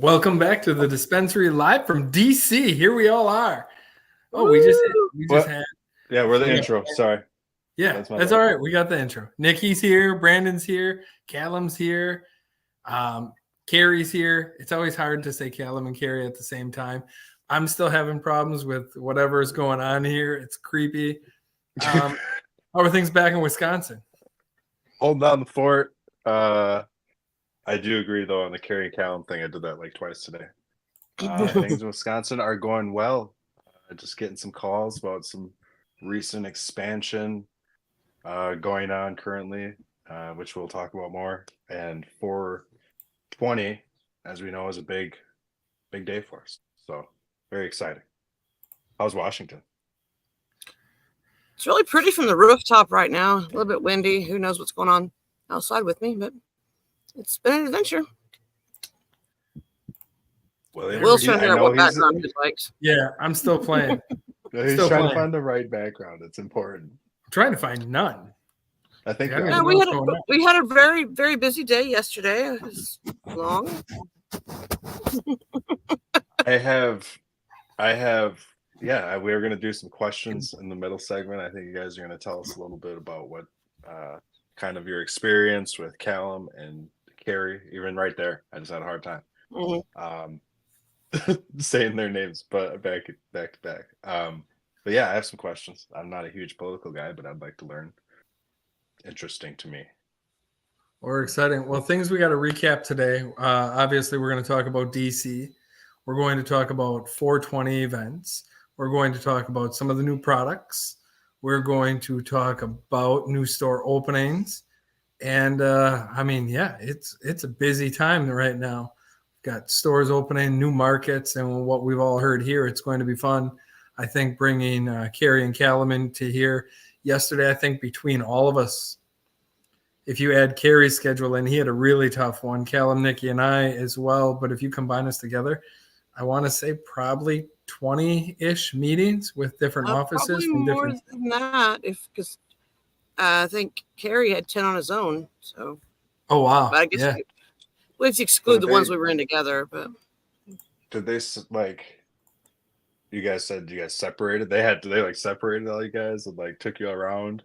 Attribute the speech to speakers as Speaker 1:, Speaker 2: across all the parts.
Speaker 1: Welcome back to the Dispensary live from DC. Here we all are. Oh, we just had.
Speaker 2: Yeah, we're the intro. Sorry.
Speaker 1: Yeah, that's all right. We got the intro. Nikki's here. Brandon's here. Callum's here. Carrie's here. It's always hard to say Callum and Carrie at the same time. I'm still having problems with whatever is going on here. It's creepy. How are things back in Wisconsin?
Speaker 2: Holding down the fort. I do agree, though, on the Carrie and Callum thing. I did that like twice today. Things in Wisconsin are going well. Just getting some calls about some recent expansion going on currently, which we'll talk about more. And 420, as we know, is a big day for us. So very exciting. How's Washington?
Speaker 3: It's really pretty from the rooftop right now. A little bit windy. Who knows what's going on outside with me, but it's been an adventure.
Speaker 2: Well,
Speaker 3: Will's trying to figure out what background he likes.
Speaker 1: Yeah, I'm still playing.
Speaker 2: He's still trying to find the right background. It's important.
Speaker 1: I'm trying to find none.
Speaker 2: I think
Speaker 3: we had a very, very busy day yesterday. It was long.
Speaker 2: I have. Yeah, we are going to do some questions in the middle segment. I think you guys are going to tell us a little bit about what kind of your experience with Callum and Carrie. Even right there, I just had a hard time saying their names, but back to back. But yeah, I have some questions. I'm not a huge political guy, but I'd like to learn. Interesting to me.
Speaker 1: Or exciting. Well, things we got to recap today. Obviously, we're going to talk about DC. We're going to talk about 420 events. We're going to talk about some of the new products. We're going to talk about new store openings. And it's a busy time right now. We've got stores opening, new markets, and what we've all heard here, it's going to be fun. I think bringing Carrie and Callum into here yesterday, I think between all of us, if you add Carrie's schedule in, he had a really tough one. Callum, Nikki, and I as well. But if you combine us together, I want to say probably 20-ish meetings with different offices.
Speaker 3: Probably more than that, because I think Carrie had 10 on his own. So.
Speaker 1: Oh wow!
Speaker 3: But I guess let's exclude the ones we were in together. But
Speaker 2: did they You guys said you guys separated? Did they separated all you guys and took you around,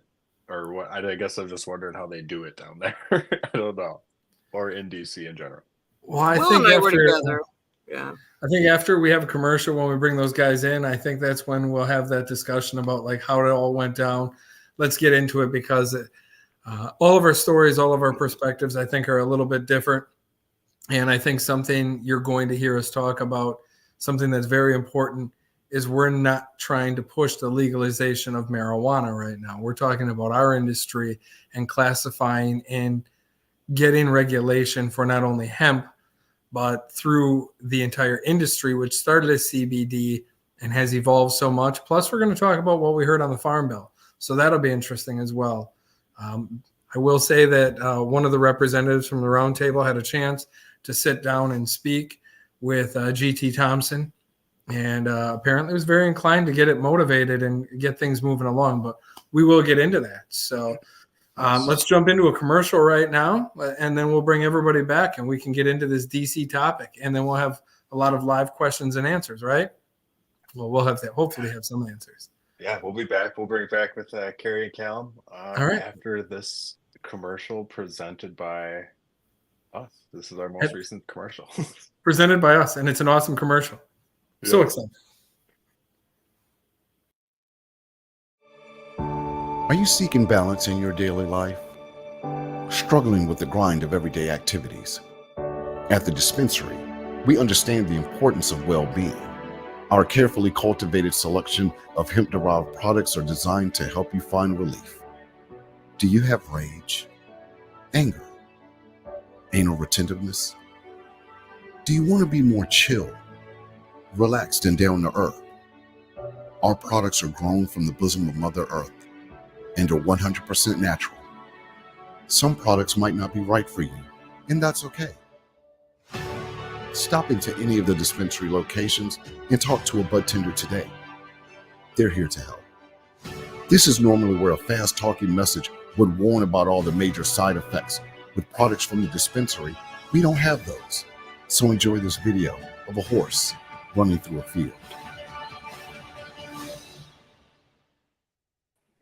Speaker 2: or what? I guess I'm just wondering how they do it down there. I don't know, or in DC in general.
Speaker 1: Well, I think
Speaker 3: we're together. Yeah.
Speaker 1: I think after we have a commercial, when we bring those guys in, I think that's when we'll have that discussion about how it all went down. Let's get into it because all of our stories, all of our perspectives, I think are a little bit different. And I think something you're going to hear us talk about, something that's very important, is we're not trying to push the legalization of marijuana right now. We're talking about our industry and classifying and getting regulation for not only hemp, but through the entire industry, which started as CBD and has evolved so much. Plus, we're going to talk about what we heard on the Farm Bill. So that'll be interesting as well. I will say that one of the representatives from the roundtable had a chance to sit down and speak with G.T. Thompson, and apparently was very inclined to get it motivated and get things moving along. But we will get into that. So let's jump into a commercial right now, and then we'll bring everybody back and we can get into this DC topic. And then we'll have a lot of live questions and answers, right? Well, we'll have to hopefully have some answers.
Speaker 2: Yeah, we'll be back. We'll bring it back with Carrie and Callum
Speaker 1: all right.
Speaker 2: After this commercial presented by us. This is our most recent commercial.
Speaker 1: Presented by us, and it's an awesome commercial. Yeah. So excited.
Speaker 4: Are you seeking balance in your daily life? Struggling with the grind of everyday activities? At the Dispensary, we understand the importance of well-being. Our carefully cultivated selection of hemp-derived products are designed to help you find relief. Do you have rage, anger, anal retentiveness? Do you want to be more chill, relaxed, and down to earth? Our products are grown from the bosom of Mother Earth and are 100% natural. Some products might not be right for you, and that's okay. Stop into any of the Dispensary locations and talk to a bud tender today. They're here to help. This is normally where a fast-talking message would warn about all the major side effects. With products from the Dispensary, we don't have those. So enjoy this video of a horse running through a field.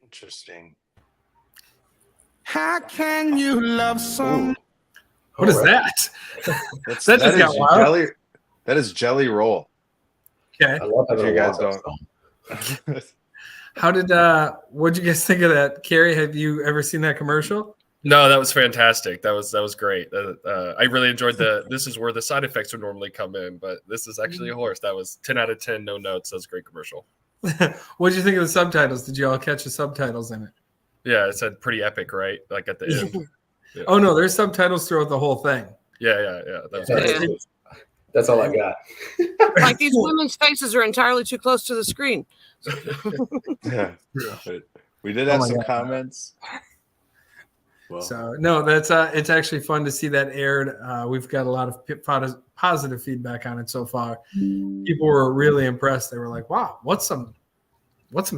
Speaker 2: Interesting.
Speaker 5: How can you love someone?
Speaker 1: What is
Speaker 6: Alright.
Speaker 1: that?
Speaker 2: That's,
Speaker 1: That
Speaker 2: that
Speaker 1: just got
Speaker 2: is
Speaker 1: wild.
Speaker 2: jelly. That is Jelly Roll.
Speaker 1: Okay.
Speaker 6: I love
Speaker 2: If
Speaker 6: having
Speaker 2: you
Speaker 6: a
Speaker 2: guys
Speaker 6: walk-up
Speaker 2: don't.
Speaker 6: song.
Speaker 1: What'd you guys think of that? Carrie, have you ever seen that commercial?
Speaker 7: No, that was fantastic. That was great. I really enjoyed this is where the side effects would normally come in, but this is actually a horse. That was 10 out of 10, no notes. That was a great commercial.
Speaker 1: What'd you think of the subtitles? Did you all catch the subtitles in it?
Speaker 7: Yeah, it said pretty epic, right? Like at the end. Yeah.
Speaker 1: Oh no, there's subtitles throughout the whole thing.
Speaker 7: Yeah. That was
Speaker 6: Yeah,
Speaker 7: great.
Speaker 6: that's all I got.
Speaker 3: Like these women's faces are entirely too close to the screen.
Speaker 2: Yeah. But we did
Speaker 1: Oh
Speaker 2: have
Speaker 1: my
Speaker 2: some
Speaker 1: God.
Speaker 2: comments. Well,
Speaker 1: So no, that's it's actually fun to see that aired. We've got a lot of positive feedback on it so far. People were really impressed. They were like, "Wow, what's some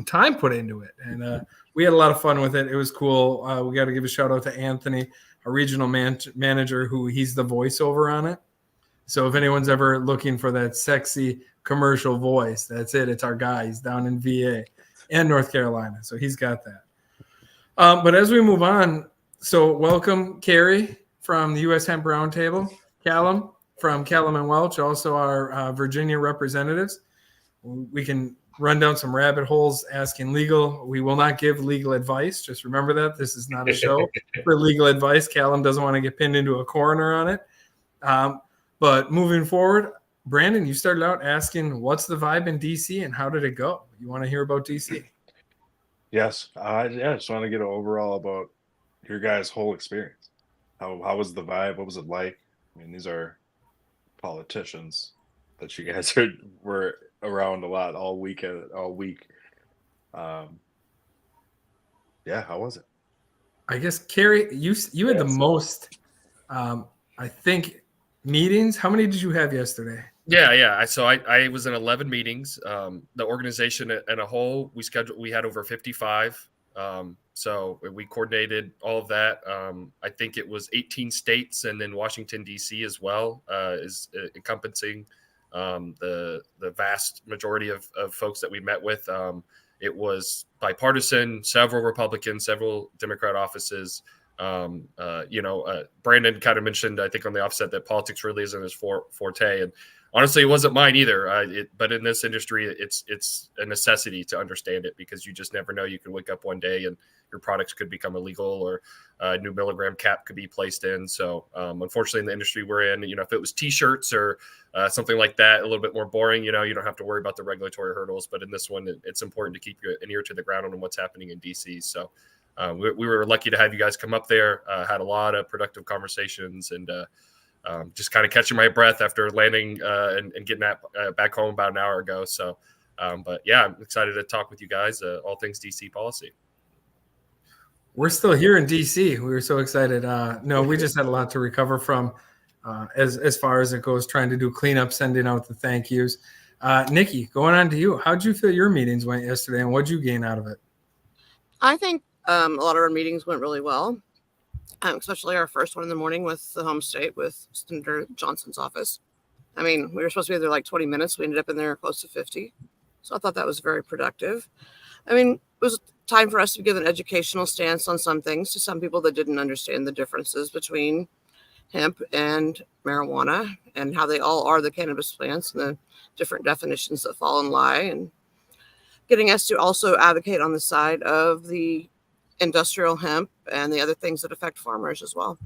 Speaker 1: time put into it?" And we had a lot of fun with it. It was cool. We got to give a shout out to Anthony, our regional manager, who he's the voiceover on it. So if anyone's ever looking for that sexy commercial voice, that's it. It's our guy. He's down in VA and North Carolina, so he's got that. But as we move on, so welcome Carrie from the US Hemp Roundtable, Callum from Callum and Welch, also our Virginia representatives. We can run down some rabbit holes asking legal. We will not give legal advice. Just remember that this is not a show for legal advice. Callum doesn't want to get pinned into a corner on it. But moving forward, Brandon, you started out asking what's the vibe in DC and how did it go? You want to hear about DC?
Speaker 2: yes. I just want to get an overall about your guys' whole experience. How was the vibe? What was it like? I mean, these are politicians that you guys were around a lot all week. Yeah, how was it?
Speaker 1: I guess Carrie, you had the most, I think, meetings. How many did you have yesterday?
Speaker 7: Yeah. So I was in 11 meetings. The organization in a whole, we had over 55. So we coordinated all of that. I think it was 18 states and then Washington, D.C. as well is encompassing the vast majority of folks that we met with. It was bipartisan, several Republicans, several Democrat offices. Brandon kind of mentioned, I think on the offset, that politics really isn't his forte. And honestly, it wasn't mine either. But in this industry, it's a necessity to understand it because you just never know. You can wake up one day and your products could become illegal or a new milligram cap could be placed in. So unfortunately, in the industry we're in, if it was T-shirts or something like that, a little bit more boring, you don't have to worry about the regulatory hurdles. But in this one, it's important to keep an ear to the ground on what's happening in DC. So we were lucky to have you guys come up there, had a lot of productive conversations and just kind of catching my breath after landing and getting back home about an hour ago. So, but yeah, I'm excited to talk with you guys, all things DC policy.
Speaker 1: We're still here in DC. We were so excited. No, we just had a lot to recover from as far as it goes, trying to do cleanup, sending out the thank yous. Nikki, going on to you. How'd you feel your meetings went yesterday and what'd you gain out of it?
Speaker 3: I think a lot of our meetings went really well, especially our first one in the morning with the home state with Senator Johnson's office. I mean, we were supposed to be there like 20 minutes. We ended up in there close to 50. So I thought that was very productive. I mean, it was time for us to give an educational stance on some things to some people that didn't understand the differences between hemp and marijuana and how they all are the cannabis plants and the different definitions that fall and lie, and getting us to also advocate on the side of the industrial hemp and the other things that affect farmers as well.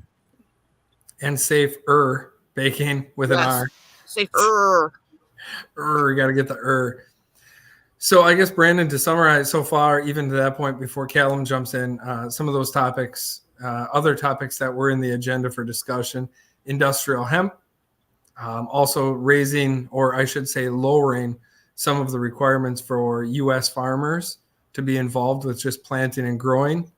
Speaker 1: And safer baking with an R.
Speaker 3: Safer.
Speaker 1: Got to get the So I guess, Brandon, to summarize so far, even to that point before Callum jumps in, some of those topics, other topics that were in the agenda for discussion, industrial hemp, also raising, or I should say lowering some of the requirements for U.S. farmers to be involved with just planting and growing,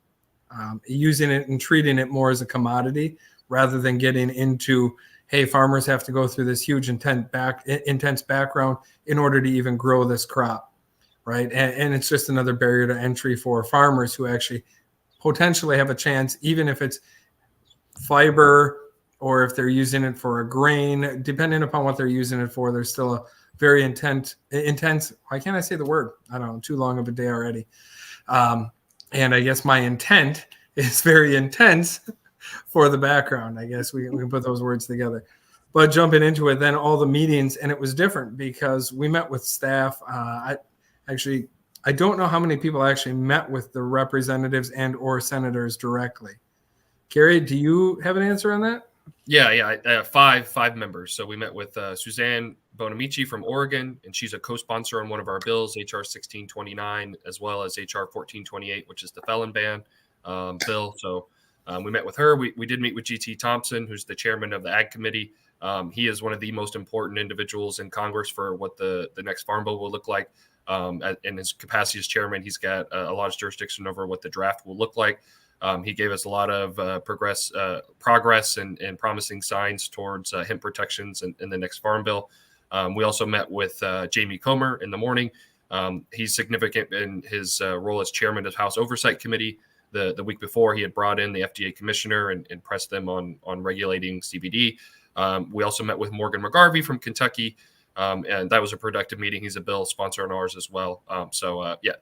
Speaker 1: using it and treating it more as a commodity rather than getting into, hey, farmers have to go through this huge intense background in order to even grow this crop, right? And it's just another barrier to entry for farmers who actually potentially have a chance, even if it's fiber, or if they're using it for a grain, depending upon what they're using it for, there's still a very intense, why can't I say the word? I don't know, too long of a day already. And I guess my intent is very intense for the background. I guess we can put those words together. But jumping into it, then all the meetings, and it was different because we met with staff. I don't know how many people actually met with the representatives and or senators directly. Carrie, do you have an answer on that?
Speaker 7: Yeah. Five members. So we met with Suzanne Bonamici from Oregon, and she's a co-sponsor on one of our bills, HR 1629, as well as HR 1428, which is the felon ban bill. So we met with her. We did meet with GT Thompson, who's the chairman of the Ag Committee. He is one of the most important individuals in Congress for what the next farm bill will look like. In his capacity as chairman, he's got a lot of jurisdiction over what the draft will look like. He gave us a lot of progress and promising signs towards hemp protections in the next farm bill. We also met with Jamie Comer in the morning. He's significant in his role as chairman of the House Oversight Committee. The week before, he had brought in the FDA commissioner and pressed them on regulating CBD. We also met with Morgan McGarvey from Kentucky. And that was a productive meeting. He's a bill sponsor on ours as well.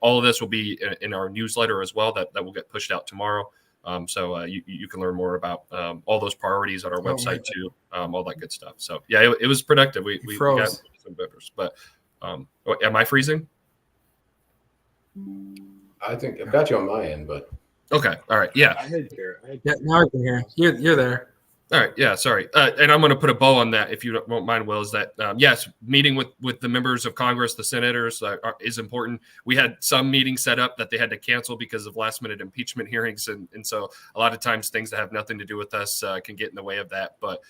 Speaker 7: All of this will be in our newsletter as well that will get pushed out tomorrow. You can learn more about all those priorities on our website too, all that good stuff. So yeah, it was productive. We got some members, but am I freezing?
Speaker 6: I think I've got you on my end, but
Speaker 7: okay. All right. Yeah.
Speaker 1: Yeah, now I can hear you. You're there.
Speaker 7: All right. Yeah. Sorry. And I'm going to put a bow on that, if you won't mind, Will, is that, yes, meeting with the members of Congress, the senators is important. We had some meetings set up that they had to cancel because of last minute impeachment hearings. And so a lot of times things that have nothing to do with us can get in the way of that. But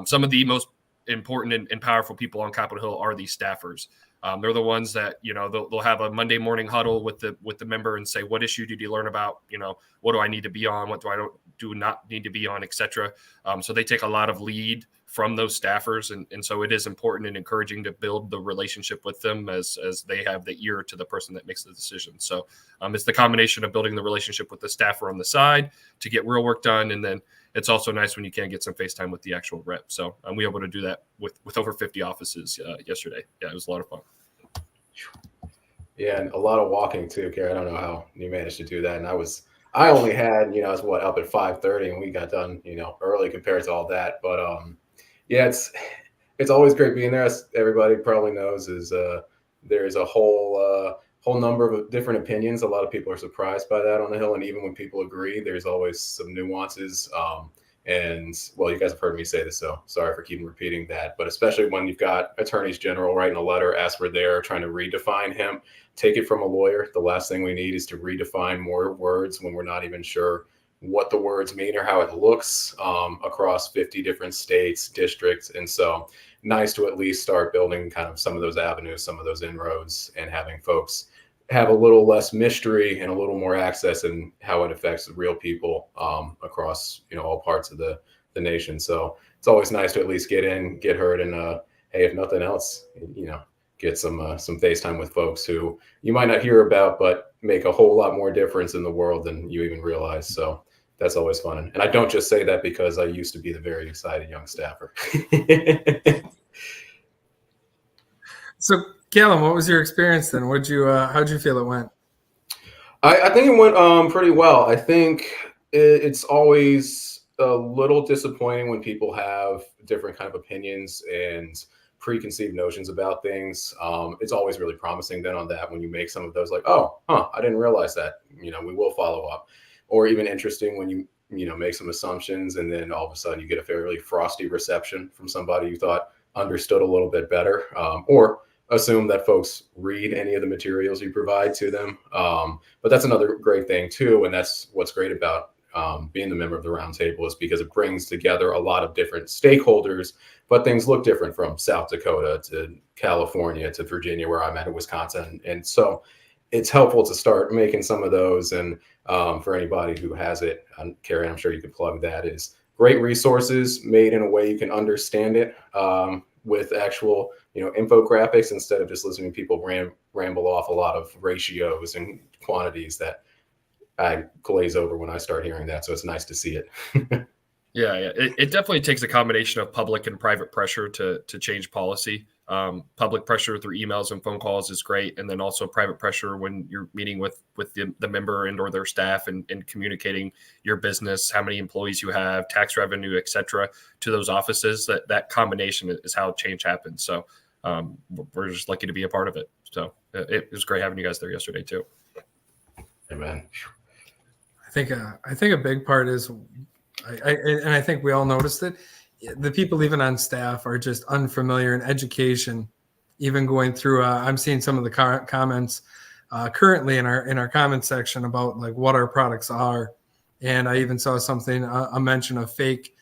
Speaker 7: some of the most important and powerful people on Capitol Hill are these staffers. They're the ones that, they'll have a Monday morning huddle with the member and say, what issue did you learn about? What do I need to be on? What do not need to be on, et cetera. So they take a lot of lead from those staffers. And so it is important and encouraging to build the relationship with them as they have the ear to the person that makes the decision. So it's the combination of building the relationship with the staffer on the side to get real work done. And then it's also nice when you can get some FaceTime with the actual rep. So we were able to do that with over 50 offices yesterday. Yeah, it was a lot of fun.
Speaker 6: Yeah, and a lot of walking too, Carrie. I don't know how you managed to do that. And I only had, I was up at 5:30 and we got done, early compared to all that. But yeah, it's always great being there. As everybody probably knows, is there's a whole number of different opinions. A lot of people are surprised by that on the Hill, and even when people agree, there's always some nuances. And well, you guys have heard me say this, so sorry for keeping repeating that. But especially when you've got attorneys general writing a letter as we're there trying to redefine hemp, take it from a lawyer. The last thing we need is to redefine more words when we're not even sure what the words mean or how it looks across 50 different states, districts. And so nice to at least start building kind of some of those avenues, some of those inroads, and having folks have a little less mystery and a little more access in how it affects real people across, all parts of the nation. So it's always nice to at least get in, get heard, and hey, if nothing else, get some FaceTime with folks who you might not hear about, but make a whole lot more difference in the world than you even realize. So that's always fun. And I don't just say that because I used to be the very excited young staffer.
Speaker 1: So, Callum, what was your experience then? How'd you feel it went?
Speaker 6: I think it went pretty well. I think it's always a little disappointing when people have different kind of opinions and preconceived notions about things. It's always really promising then on that when you make some of those I didn't realize that, we will follow up. Or even interesting when you make some assumptions and then all of a sudden you get a fairly frosty reception from somebody you thought understood a little bit better, or assume that folks read any of the materials you provide to them. But that's another great thing too. And that's what's great about being the member of the roundtable, is because it brings together a lot of different stakeholders, but things look different from South Dakota to California to Virginia, where I'm at, in Wisconsin. And so it's helpful to start making some of those. And for anybody who has it, Carrie, I'm sure you could plug that, is great resources made in a way you can understand it, with actual, infographics, instead of just listening to people ramble off a lot of ratios and quantities that I glaze over when I start hearing that. So it's nice to see it.
Speaker 7: Yeah, it definitely takes a combination of public and private pressure to change policy. Public pressure through emails and phone calls is great, and then also private pressure when you're meeting with the member and or their staff and communicating your business, how many employees you have, tax revenue, etc., to those offices. That combination is how change happens. So we're just lucky to be a part of it. So it was great having you guys there yesterday too.
Speaker 6: Amen.
Speaker 1: I think a big part is, and I think we all noticed it. The people even on staff are just unfamiliar in education. Even going through, I'm seeing some of the comments currently in our comment section about like what our products are, and I even saw something a mention of fake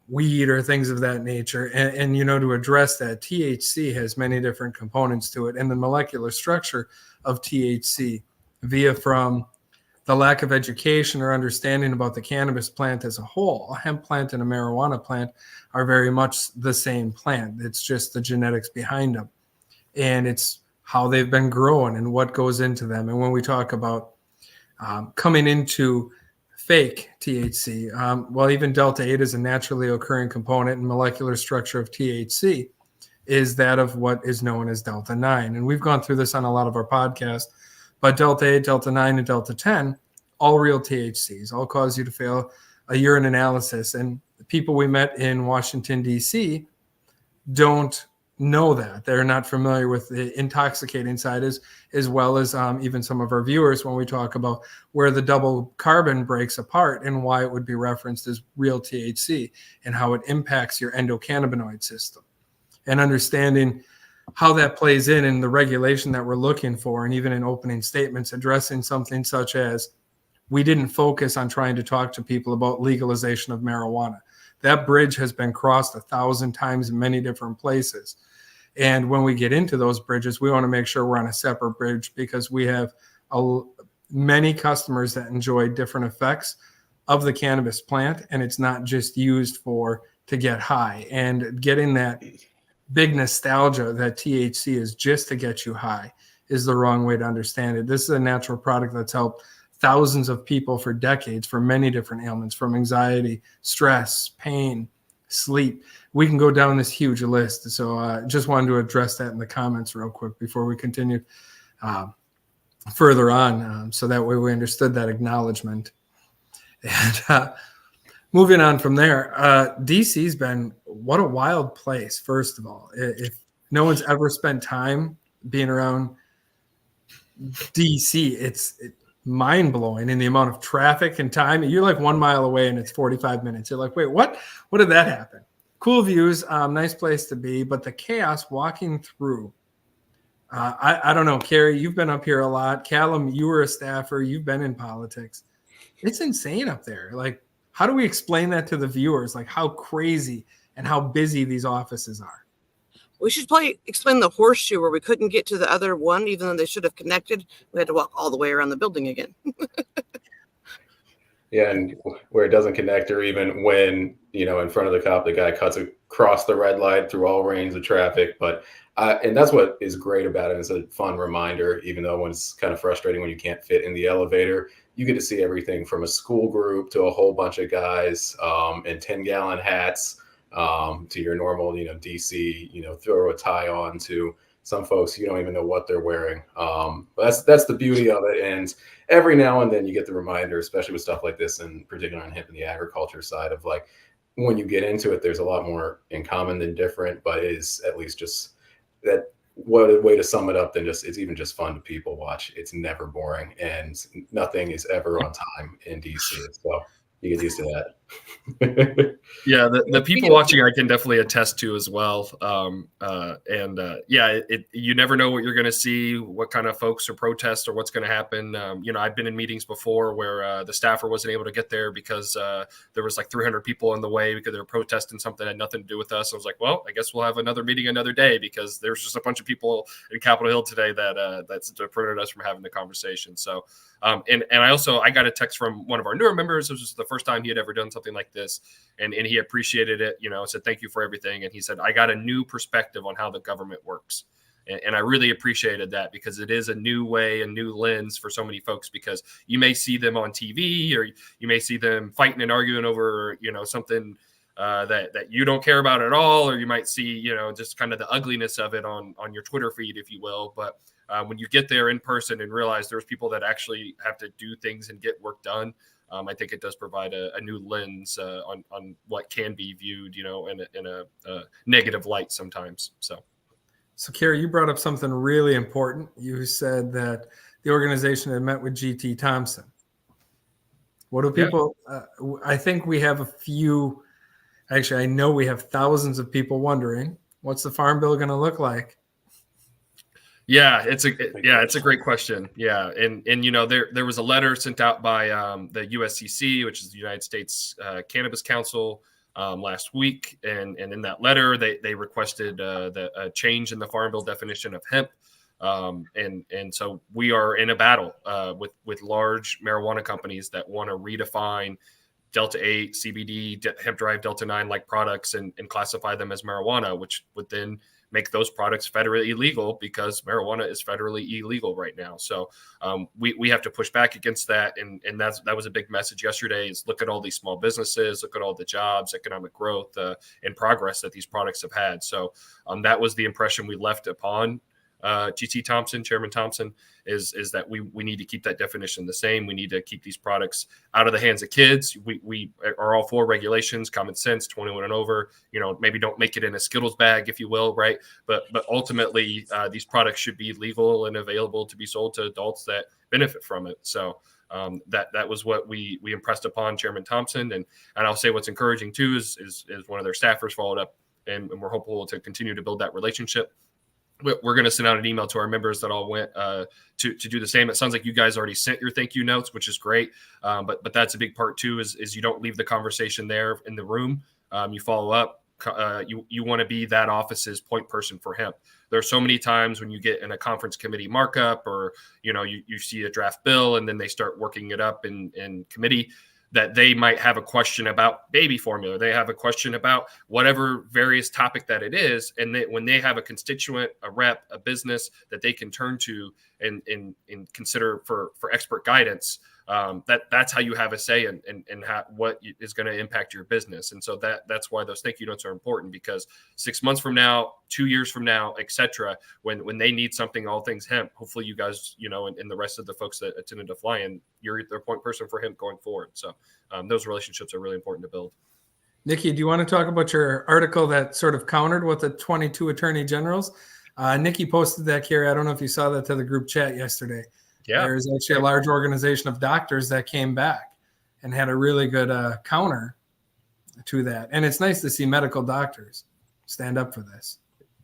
Speaker 1: weed or things of that nature. And to address that, THC has many different components to it, and the molecular structure of THC from the lack of education or understanding about the cannabis plant as a whole. A hemp plant and a marijuana plant are very much the same plant. It's just the genetics behind them. And it's how they've been grown and what goes into them. And when we talk about coming into fake THC, well, even Delta 8 is a naturally occurring component, and molecular structure of THC is that of what is known as Delta 9. And we've gone through this on a lot of our podcasts. But Delta 8, Delta 9, and Delta 10, all real THCs, all cause you to fail a urine analysis. And the people we met in Washington, D.C. don't know that. They're not familiar with the intoxicating side as well as even some of our viewers when we talk about where the double carbon breaks apart and why it would be referenced as real THC and how it impacts your endocannabinoid system. And understanding how that plays in the regulation that we're looking for, and even in opening statements addressing something such as, we didn't focus on trying to talk to people about legalization of marijuana. That bridge has been crossed 1,000 times in many different places. And when we get into those bridges, we want to make sure we're on a separate bridge, because we have many customers that enjoy different effects of the cannabis plant, and it's not just used to get high. And getting that big nostalgia that THC is just to get you high is the wrong way to understand it. This is a natural product that's helped thousands of people for decades for many different ailments, from anxiety, stress, pain, sleep. We can go down this huge list. So just wanted to address that in the comments real quick before we continue further on, so that way we understood that acknowledgement. And moving on from there, DC's been, what a wild place, first of all. If no one's ever spent time being around DC, it's mind-blowing in the amount of traffic and time. You're like 1 mile away and it's 45 minutes. You're like, wait, what did that happen? Cool views, nice place to be, but the chaos walking through, I don't know, Carrie, you've been up here a lot. Callum, you were a staffer, you've been in politics. It's insane up there. Like, how do we explain that to the viewers? Like how crazy and how busy these offices are.
Speaker 3: We should probably explain the horseshoe where we couldn't get to the other one, even though they should have connected. We had to walk all the way around the building again.
Speaker 6: Yeah, and where it doesn't connect, or even when, in front of the cop, the guy cuts across the red light through all lanes of traffic. But and that's what is great about it. It's a fun reminder, even though when it's kind of frustrating when you can't fit in the elevator. You get to see everything from a school group to a whole bunch of guys in 10-gallon hats, to your normal, DC, throw a tie on, to some folks you don't even know what they're wearing. But that's the beauty of it. And every now and then you get the reminder, especially with stuff like this, and particularly on hemp and the agriculture side, of like, when you get into it, there's a lot more in common than different, but it is at least just that. What a way to sum it up than just, it's even just fun to people watch. It's never boring, and nothing is ever on time in DC. So you get used to that.
Speaker 7: Yeah, the people watching I can definitely attest to as well. You never know what you're going to see, what kind of folks or protests or what's going to happen. I've been in meetings before where the staffer wasn't able to get there because there was like 300 people in the way because they were protesting something that had nothing to do with us. I was like, well, I guess we'll have another meeting another day, because there's just a bunch of people in Capitol Hill today that's prevented us from having the conversation. So, and I got a text from one of our newer members. This was the first time he had ever done something like this. And he appreciated it, said, thank you for everything. And he said, I got a new perspective on how the government works. And I really appreciated that, because it is a new way, a new lens for so many folks, because you may see them on TV, or you may see them fighting and arguing over, something that you don't care about at all, or you might see, just kind of the ugliness of it on your Twitter feed, if you will. But when you get there in person and realize there's people that actually have to do things and get work done, I think it does provide a new lens on what can be viewed, in a negative light sometimes.
Speaker 1: So, Carrie, you brought up something really important. You said that the organization had met with GT Thompson. What do people? I think we have a few. Actually, I know we have thousands of people wondering, what's the farm bill going to look like?
Speaker 7: Yeah, it's a great question. Yeah, and there was a letter sent out by the USCC, which is the United States Cannabis Council, last week, and in that letter they requested a change in the farm bill definition of hemp, and so we are in a battle with large marijuana companies that want to redefine Delta 8, CBD, hemp-derived Delta 9 like products and classify them as marijuana, which would then make those products federally illegal, because marijuana is federally illegal right now. So we have to push back against that. And that was a big message yesterday, is look at all these small businesses, look at all the jobs, economic growth, and progress that these products have had. So that was the impression we left upon GT Thompson, Chairman Thompson, is that we need to keep that definition the same. We need to keep these products out of the hands of kids. We are all for regulations, common sense, 21 and over, maybe don't make it in a Skittles bag, if you will, right? But ultimately, these products should be legal and available to be sold to adults that benefit from it. So that was what we impressed upon Chairman Thompson. And I'll say what's encouraging too is one of their staffers followed up, and we're hopeful to continue to build that relationship. We're going to send out an email to our members that all went to do the same. It sounds like you guys already sent your thank you notes, which is great. But that's a big part too, is you don't leave the conversation there in the room. You follow up. You want to be that office's point person for hemp. There are so many times when you get in a conference committee markup, or you see a draft bill and then they start working it up in committee, that they might have a question about baby formula. They have a question about whatever various topic that it is. And when they have a constituent, a rep, a business that they can turn to and consider for expert guidance, that's how you have a say in what is going to impact your business. And so that's why those thank you notes are important, because 6 months from now, 2 years from now, et cetera, when they need something, all things hemp, hopefully you guys, and the rest of the folks that attended to fly-in, you're their point person for hemp going forward. So those relationships are really important to build.
Speaker 1: Nikki, do you want to talk about your article that sort of countered what the 22 attorney generals? Nikki posted that, Carrie. I don't know if you saw that to the group chat yesterday.
Speaker 7: Yeah.
Speaker 1: There's actually a large organization of doctors that came back and had a really good counter to that. And it's nice to see medical doctors stand up for this.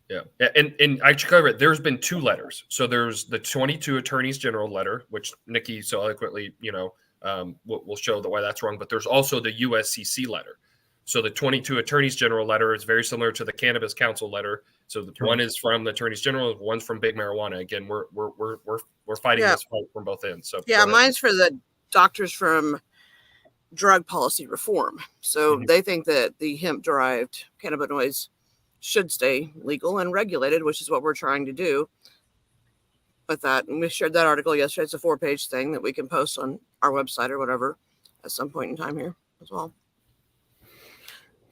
Speaker 7: Yeah. And I should cover it. There's been two letters. So there's the 22 attorneys general letter, which Nikki so eloquently, will show why that's wrong. But there's also the USCC letter. So the 22 attorneys general letter is very similar to the Cannabis Council letter. So the one is from the attorneys general, one's from Big Marijuana. Again, we're fighting this fight from both ends. So
Speaker 3: yeah, mine's for the doctors from Drug Policy Reform. So they think that the hemp-derived cannabinoids should stay legal and regulated, which is what we're trying to do with that. And we shared that article yesterday. It's a 4-page thing that we can post on our website or whatever at some point in time here as well.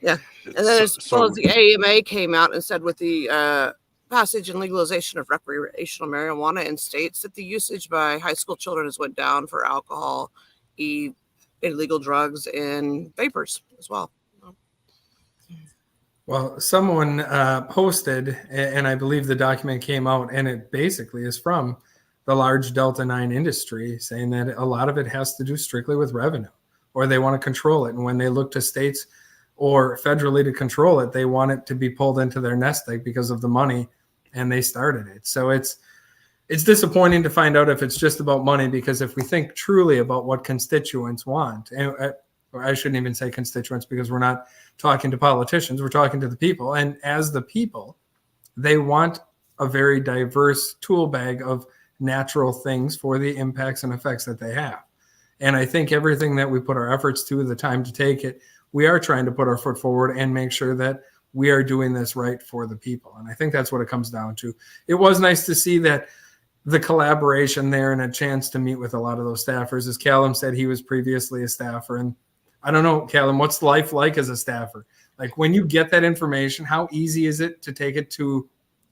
Speaker 3: Yeah. And then as well as the AMA came out and said with the passage and legalization of recreational marijuana in states, that the usage by high school children has went down for alcohol, illegal drugs, and vapors as well.
Speaker 1: Well, someone posted, and I believe the document came out, and it basically is from the large Delta 9 industry, saying that a lot of it has to do strictly with revenue, or they want to control it. And when they look to states or federally to control it, they want it to be pulled into their nest egg because of the money, and they started it. So it's disappointing to find out if it's just about money, because if we think truly about what constituents want, and I shouldn't even say constituents, because we're not talking to politicians, we're talking to the people. And as the people, they want a very diverse tool bag of natural things for the impacts and effects that they have. And I think everything that we put our efforts to, the time to take it, we are trying to put our foot forward and make sure that we are doing this right for the people. And I think that's what it comes down to. It was nice to see that the collaboration there and a chance to meet with a lot of those staffers. As Callum said, he was previously a staffer. And I don't know, Callum, what's life like as a staffer? Like when you get that information, how easy is it to take it to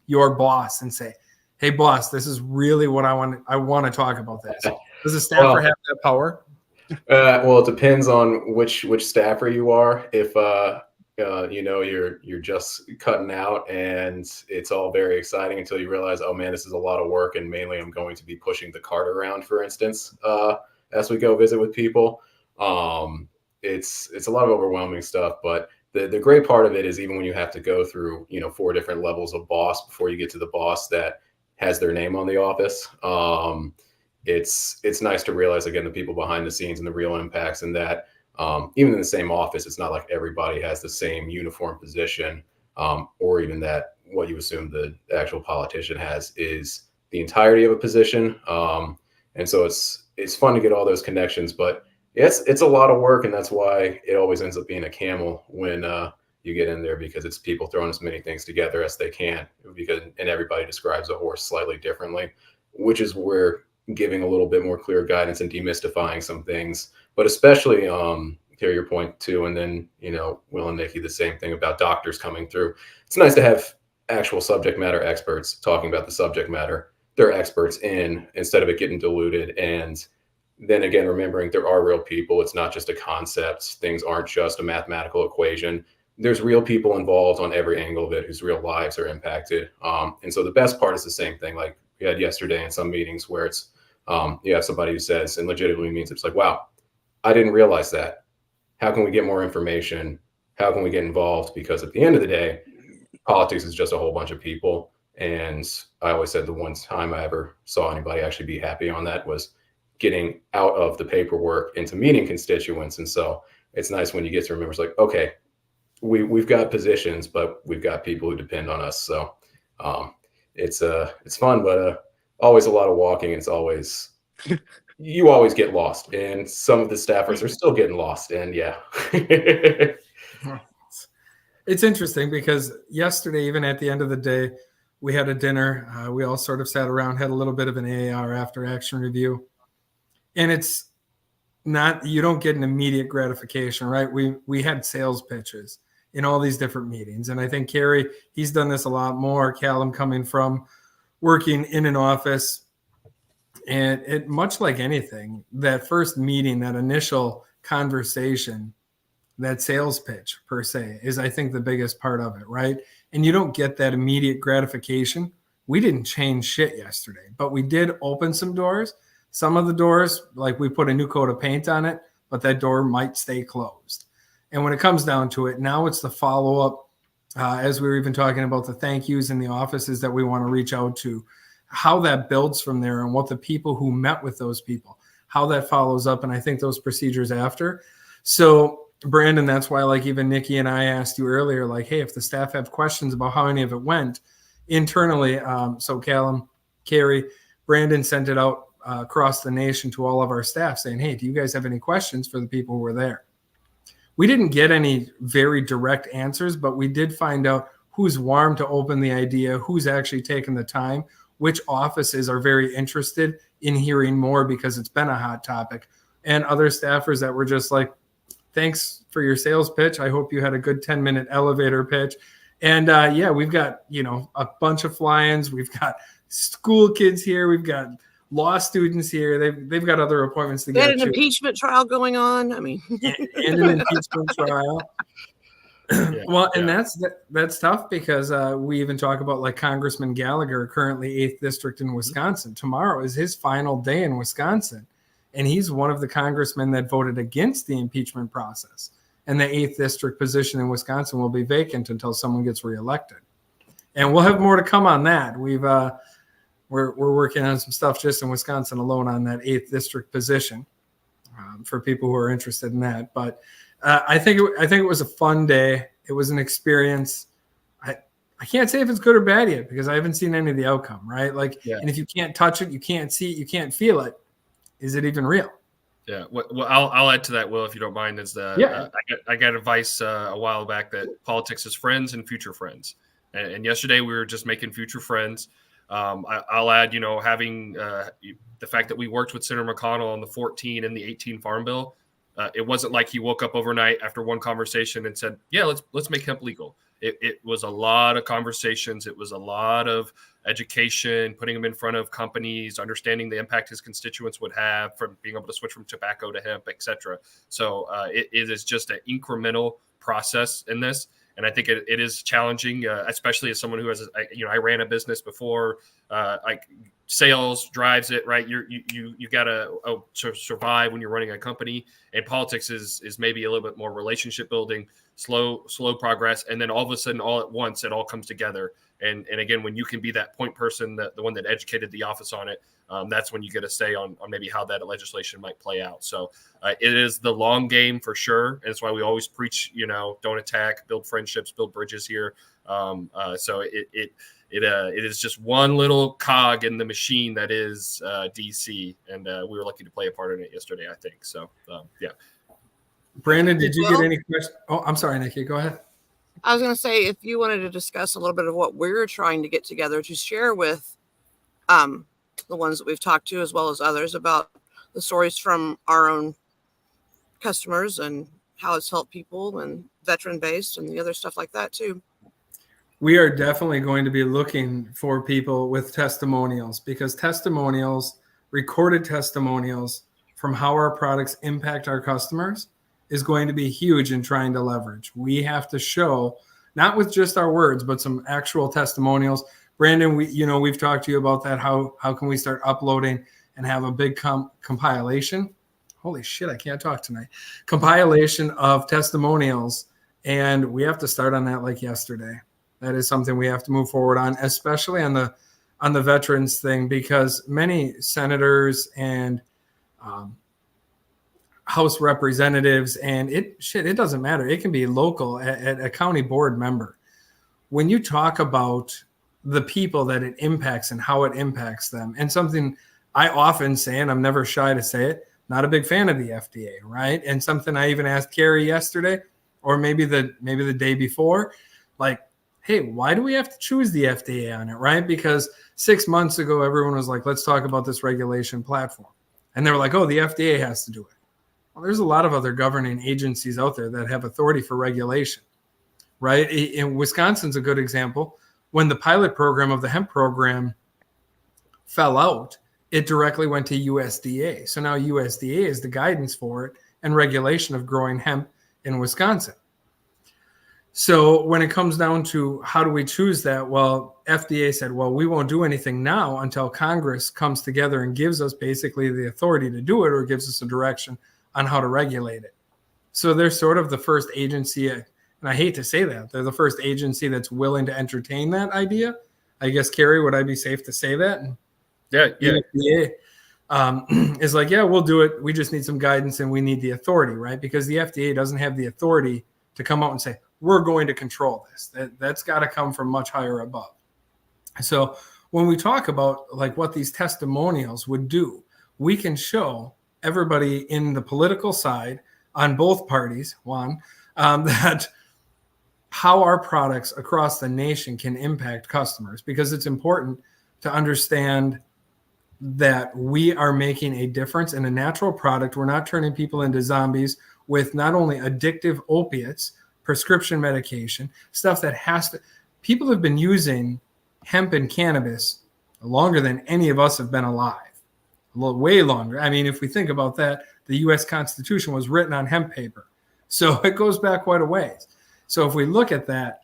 Speaker 1: your boss and say, hey, boss, this is really what I want to talk about this. Does a staffer have that power?
Speaker 6: Well, it depends on which staffer you are. If you're just cutting out and it's all very exciting until you realize, oh man, this is a lot of work, and mainly I'm going to be pushing the cart around, for instance, as we go visit with people. It's a lot of overwhelming stuff, but the great part of it is even when you have to go through 4 different levels of boss before you get to the boss that has their name on the office. It's nice to realize, again, the people behind the scenes and the real impacts, and that even in the same office, it's not like everybody has the same uniform position, or even that what you assume the actual politician has is the entirety of a position. And so it's fun to get all those connections, but it's a lot of work, and that's why it always ends up being a camel when you get in there, because it's people throwing as many things together as they can, and everybody describes a horse slightly differently, which is where giving a little bit more clear guidance and demystifying some things, but especially to your point too, and then Will and Nikki, the same thing about doctors coming through. It's nice to have actual subject matter experts talking about the subject matter they're experts in, instead of it getting diluted. And then again, remembering there are real people. It's not just a concept. Things aren't just a mathematical equation. There's real people involved on every angle of it whose real lives are impacted. And so the best part is the same thing like we had yesterday in some meetings, where it's you have somebody who says, and legitimately means, it's like, wow, I didn't realize that. How can we get more information? How can we get involved? Because at the end of the day, politics is just a whole bunch of people. And I always said the one time I ever saw anybody actually be happy on that was getting out of the paperwork into meeting constituents. And so it's nice when you get to remember, it's like, okay, we've got positions, but we've got people who depend on us. So it's fun, but always a lot of walking. It's always you always get lost, and some of the staffers are still getting lost. And yeah.
Speaker 1: It's interesting because yesterday, even at the end of the day, we had a dinner. We all sort of sat around, had a little bit of an AAR after action review. And it's not, you don't get an immediate gratification, right? We had sales pitches in all these different meetings. And I think Kerry, he's done this a lot more. Callum coming from working in an office. And it, much like anything, that first meeting, that initial conversation, that sales pitch per se is, I think, the biggest part of it, right? And you don't get that immediate gratification. We didn't change shit yesterday, but we did open some doors. Some of the doors, like we put a new coat of paint on it, but that door might stay closed. And when it comes down to it, now it's the follow-up, as we were even talking about the thank yous in the offices that we want to reach out to, how that builds from there, and what the people who met with those people, how that follows up. And I think those procedures after. So Brandon, that's why, like, even Nikki and I asked you earlier, like, hey, if the staff have questions about how any of it went internally. So Callum, Kerry, Brandon sent it out across the nation to all of our staff saying, hey, do you guys have any questions for the people who were there? We didn't get any very direct answers, but we did find out who's warm to open the idea, who's actually taken the time, which offices are very interested in hearing more because it's been a hot topic, and other staffers that were just like, thanks for your sales pitch. I hope you had a good 10-minute elevator pitch. And yeah, we've got, a bunch of fly-ins. We've got school kids here. We've got law students here. They've got other appointments to
Speaker 3: They
Speaker 1: get
Speaker 3: had an impeachment trial going on. I mean,
Speaker 1: and an impeachment trial.
Speaker 7: Yeah,
Speaker 1: Well, and that's tough because we even talk about, like, Congressman Gallagher, currently 8th District in Wisconsin. Tomorrow is his final day in Wisconsin. And he's one of the congressmen that voted against the impeachment process. And the 8th District position in Wisconsin will be vacant until someone gets reelected. And we'll have more to come on that. We're working on some stuff just in Wisconsin alone on that 8th District position for people who are interested in that. But I think it was a fun day. It was an experience. I can't say if it's good or bad yet because I haven't seen any of the outcome, right? Like,
Speaker 7: Yeah.
Speaker 1: And if you can't touch it, you can't see it, you can't feel it, is it even real?
Speaker 7: Yeah, well, I'll add to that, Will, if you don't mind. Is the I got advice a while back that politics is friends and future friends, and yesterday we were just making future friends. I'll add, having the fact that we worked with Senator McConnell on the 14 and the 18 Farm Bill. It wasn't like he woke up overnight after one conversation and said, "Yeah, let's make hemp legal." It was a lot of conversations. It was a lot of education, putting him in front of companies, understanding the impact his constituents would have from being able to switch from tobacco to hemp, et cetera. So it is just an incremental process in this. And I think it is challenging, especially as someone who has, I ran a business before, like sales drives it, right? You got to survive when you're running a company, and politics is maybe a little bit more relationship building, slow progress. And then all of a sudden, all at once, it all comes together. And again, when you can be that point person, the one that educated the office on it, that's when you get a say on maybe how that legislation might play out. So it is the long game for sure. And that's why we always preach, don't attack, build friendships, build bridges here. So it is just one little cog in the machine that is DC. And we were lucky to play a part in it yesterday, I think. So, yeah.
Speaker 1: Brandon, did you get any questions? Oh, I'm sorry, Nikki. Go ahead.
Speaker 3: I was going to say, if you wanted to discuss a little bit of what we're trying to get together to share with the ones that we've talked to, as well as others, about the stories from our own customers and how it's helped people and veteran based and the other stuff like that too.
Speaker 1: We are definitely going to be looking for people with testimonials, because testimonials, recorded testimonials from how our products impact our customers is going to be huge in trying to leverage. We have to show, not with just our words, but some actual testimonials. Brandon, we've talked to you about that. How can we start uploading and have a big compilation? Holy shit, I can't talk tonight. Compilation of testimonials, and we have to start on that like yesterday. That is something we have to move forward on, especially on the veterans thing, because many senators and House representatives, and it doesn't matter. It can be local at a county board member. When you talk about the people that it impacts and how it impacts them, and something I often say, and I'm never shy to say it, not a big fan of the FDA, right? And something I even asked Carrie yesterday, or maybe the day before, like, hey, why do we have to choose the FDA on it, right? Because 6 months ago, everyone was like, let's talk about this regulation platform. And they were like, oh, the FDA has to do it. Well, there's a lot of other governing agencies out there that have authority for regulation, right? In Wisconsin's a good example. When the pilot program of the hemp program fell out, it directly went to USDA. So now USDA is the guidance for it and regulation of growing hemp in Wisconsin. So when it comes down to how do we choose that? Well, FDA said, well, we won't do anything now until Congress comes together and gives us basically the authority to do it, or gives us a direction on how to regulate it. So they're sort of the first agency, and I hate to say that, they're the first agency that's willing to entertain that idea. I guess, Carrie, would I be safe to say that?
Speaker 7: Yeah.
Speaker 1: FDA is like, yeah, we'll do it. We just need some guidance and we need the authority, right? Because the FDA doesn't have the authority to come out and say, we're going to control this. That's got to come from much higher above. So when we talk about like what these testimonials would do, we can show everybody in the political side on both parties, that how our products across the nation can impact customers, because it's important to understand that we are making a difference in a natural product. We're not turning people into zombies with not only addictive opiates, prescription medication, stuff that people have been using hemp and cannabis longer than any of us have been alive. Way longer. I mean, if we think about that, the U.S. Constitution was written on hemp paper. So it goes back quite a ways. So if we look at that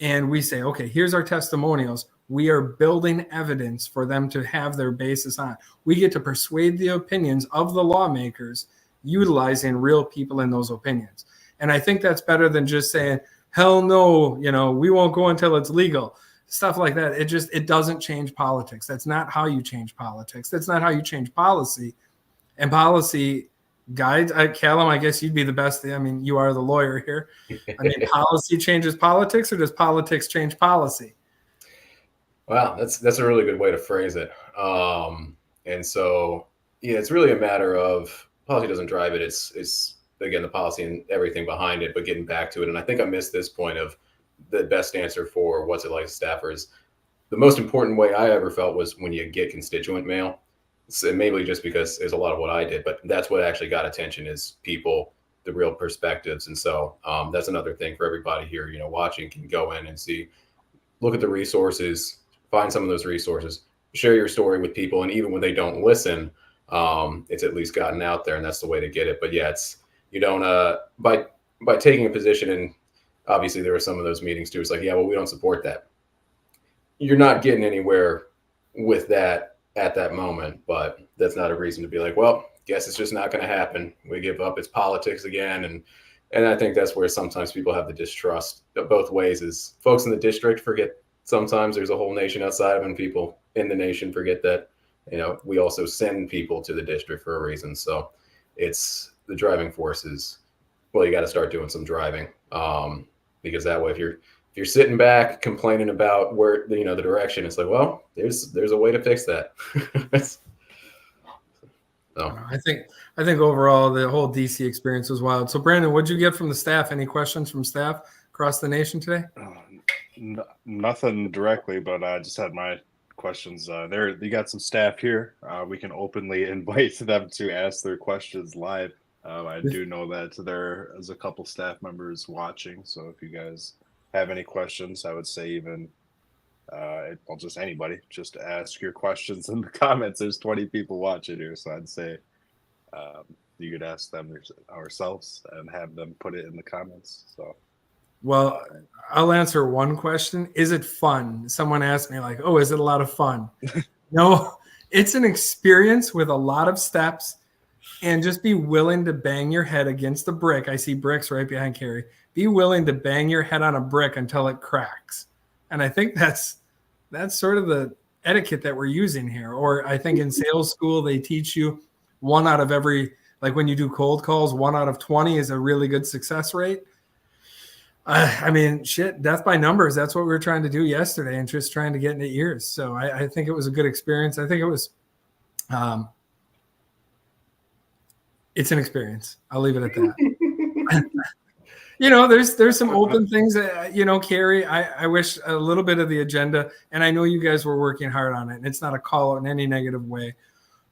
Speaker 1: and we say, okay, here's our testimonials, we are building evidence for them to have their basis on. We get to persuade the opinions of the lawmakers utilizing real people in those opinions. And I think that's better than just saying, hell no, we won't go until it's legal. Stuff like that. It doesn't change politics. That's not how you change politics. That's not how you change policy. And policy guides, Callum, I guess you'd be the best. I mean, you are the lawyer here. I mean, policy changes politics, or does politics change policy?
Speaker 6: Well, that's a really good way to phrase it. And so, yeah, it's really a matter of policy doesn't drive it. It's again the policy and everything behind it, but getting back to it. And I think I missed this point of the best answer for what's it like as staffers. The most important way I ever felt was when you get constituent mail. So maybe just because it's a lot of what I did, but that's what actually got attention is people, the real perspectives. And so that's another thing for everybody here, you know, watching can go in and see, look at the resources, find some of those resources, share your story with people. And even when they don't listen, it's at least gotten out there, and that's the way to get it. But yeah, it's, you don't, by taking a position, and obviously there were some of those meetings too. It's like, yeah, well, we don't support that. You're not getting anywhere with that at that moment, but that's not a reason to be like, well, guess it's just not going to happen. We give up. It's politics again. And I think that's where sometimes people have the distrust both ways is folks in the district forget sometimes there's a whole nation outside of, and people in the nation forget that, you know, we also send people to the district for a reason. So it's the driving force is, well, you got to start doing some driving, because that way, if you're sitting back complaining about where, you know, the direction, it's like, well, there's a way to fix that. So.
Speaker 1: I think overall the whole DC experience was wild. So Brandon, what'd you get from the staff? Any questions from staff across the nation today?
Speaker 2: Nothing directly, but I just had my questions. You got some staff here. We can openly invite them to ask their questions live. I do know that there is a couple staff members watching, so if you guys have any questions, I would say even just anybody, just ask your questions in the comments. There's 20 people watching here, so I'd say you could ask them ourselves and have them put it in the comments. So,
Speaker 1: well, I'll answer one question. Is it fun? Someone asked me like, oh, is it a lot of fun? No, it's an experience with a lot of steps, and just be willing to bang your head against the brick. I see bricks right behind Carrie. Be willing to bang your head on a brick until it cracks. And I think that's sort of the etiquette that we're using here. Or I think in sales school, they teach you one out of every, like when you do cold calls, 1 out of 20 is a really good success rate. I mean, shit, death by numbers. That's what we were trying to do yesterday, and just trying to get into ears. So I think it was a good experience. I think it was, it's an experience. I'll leave it at that. You know, there's some open things that, you know, Carrie, I wish a little bit of the agenda, and I know you guys were working hard on it, and it's not a call out in any negative way,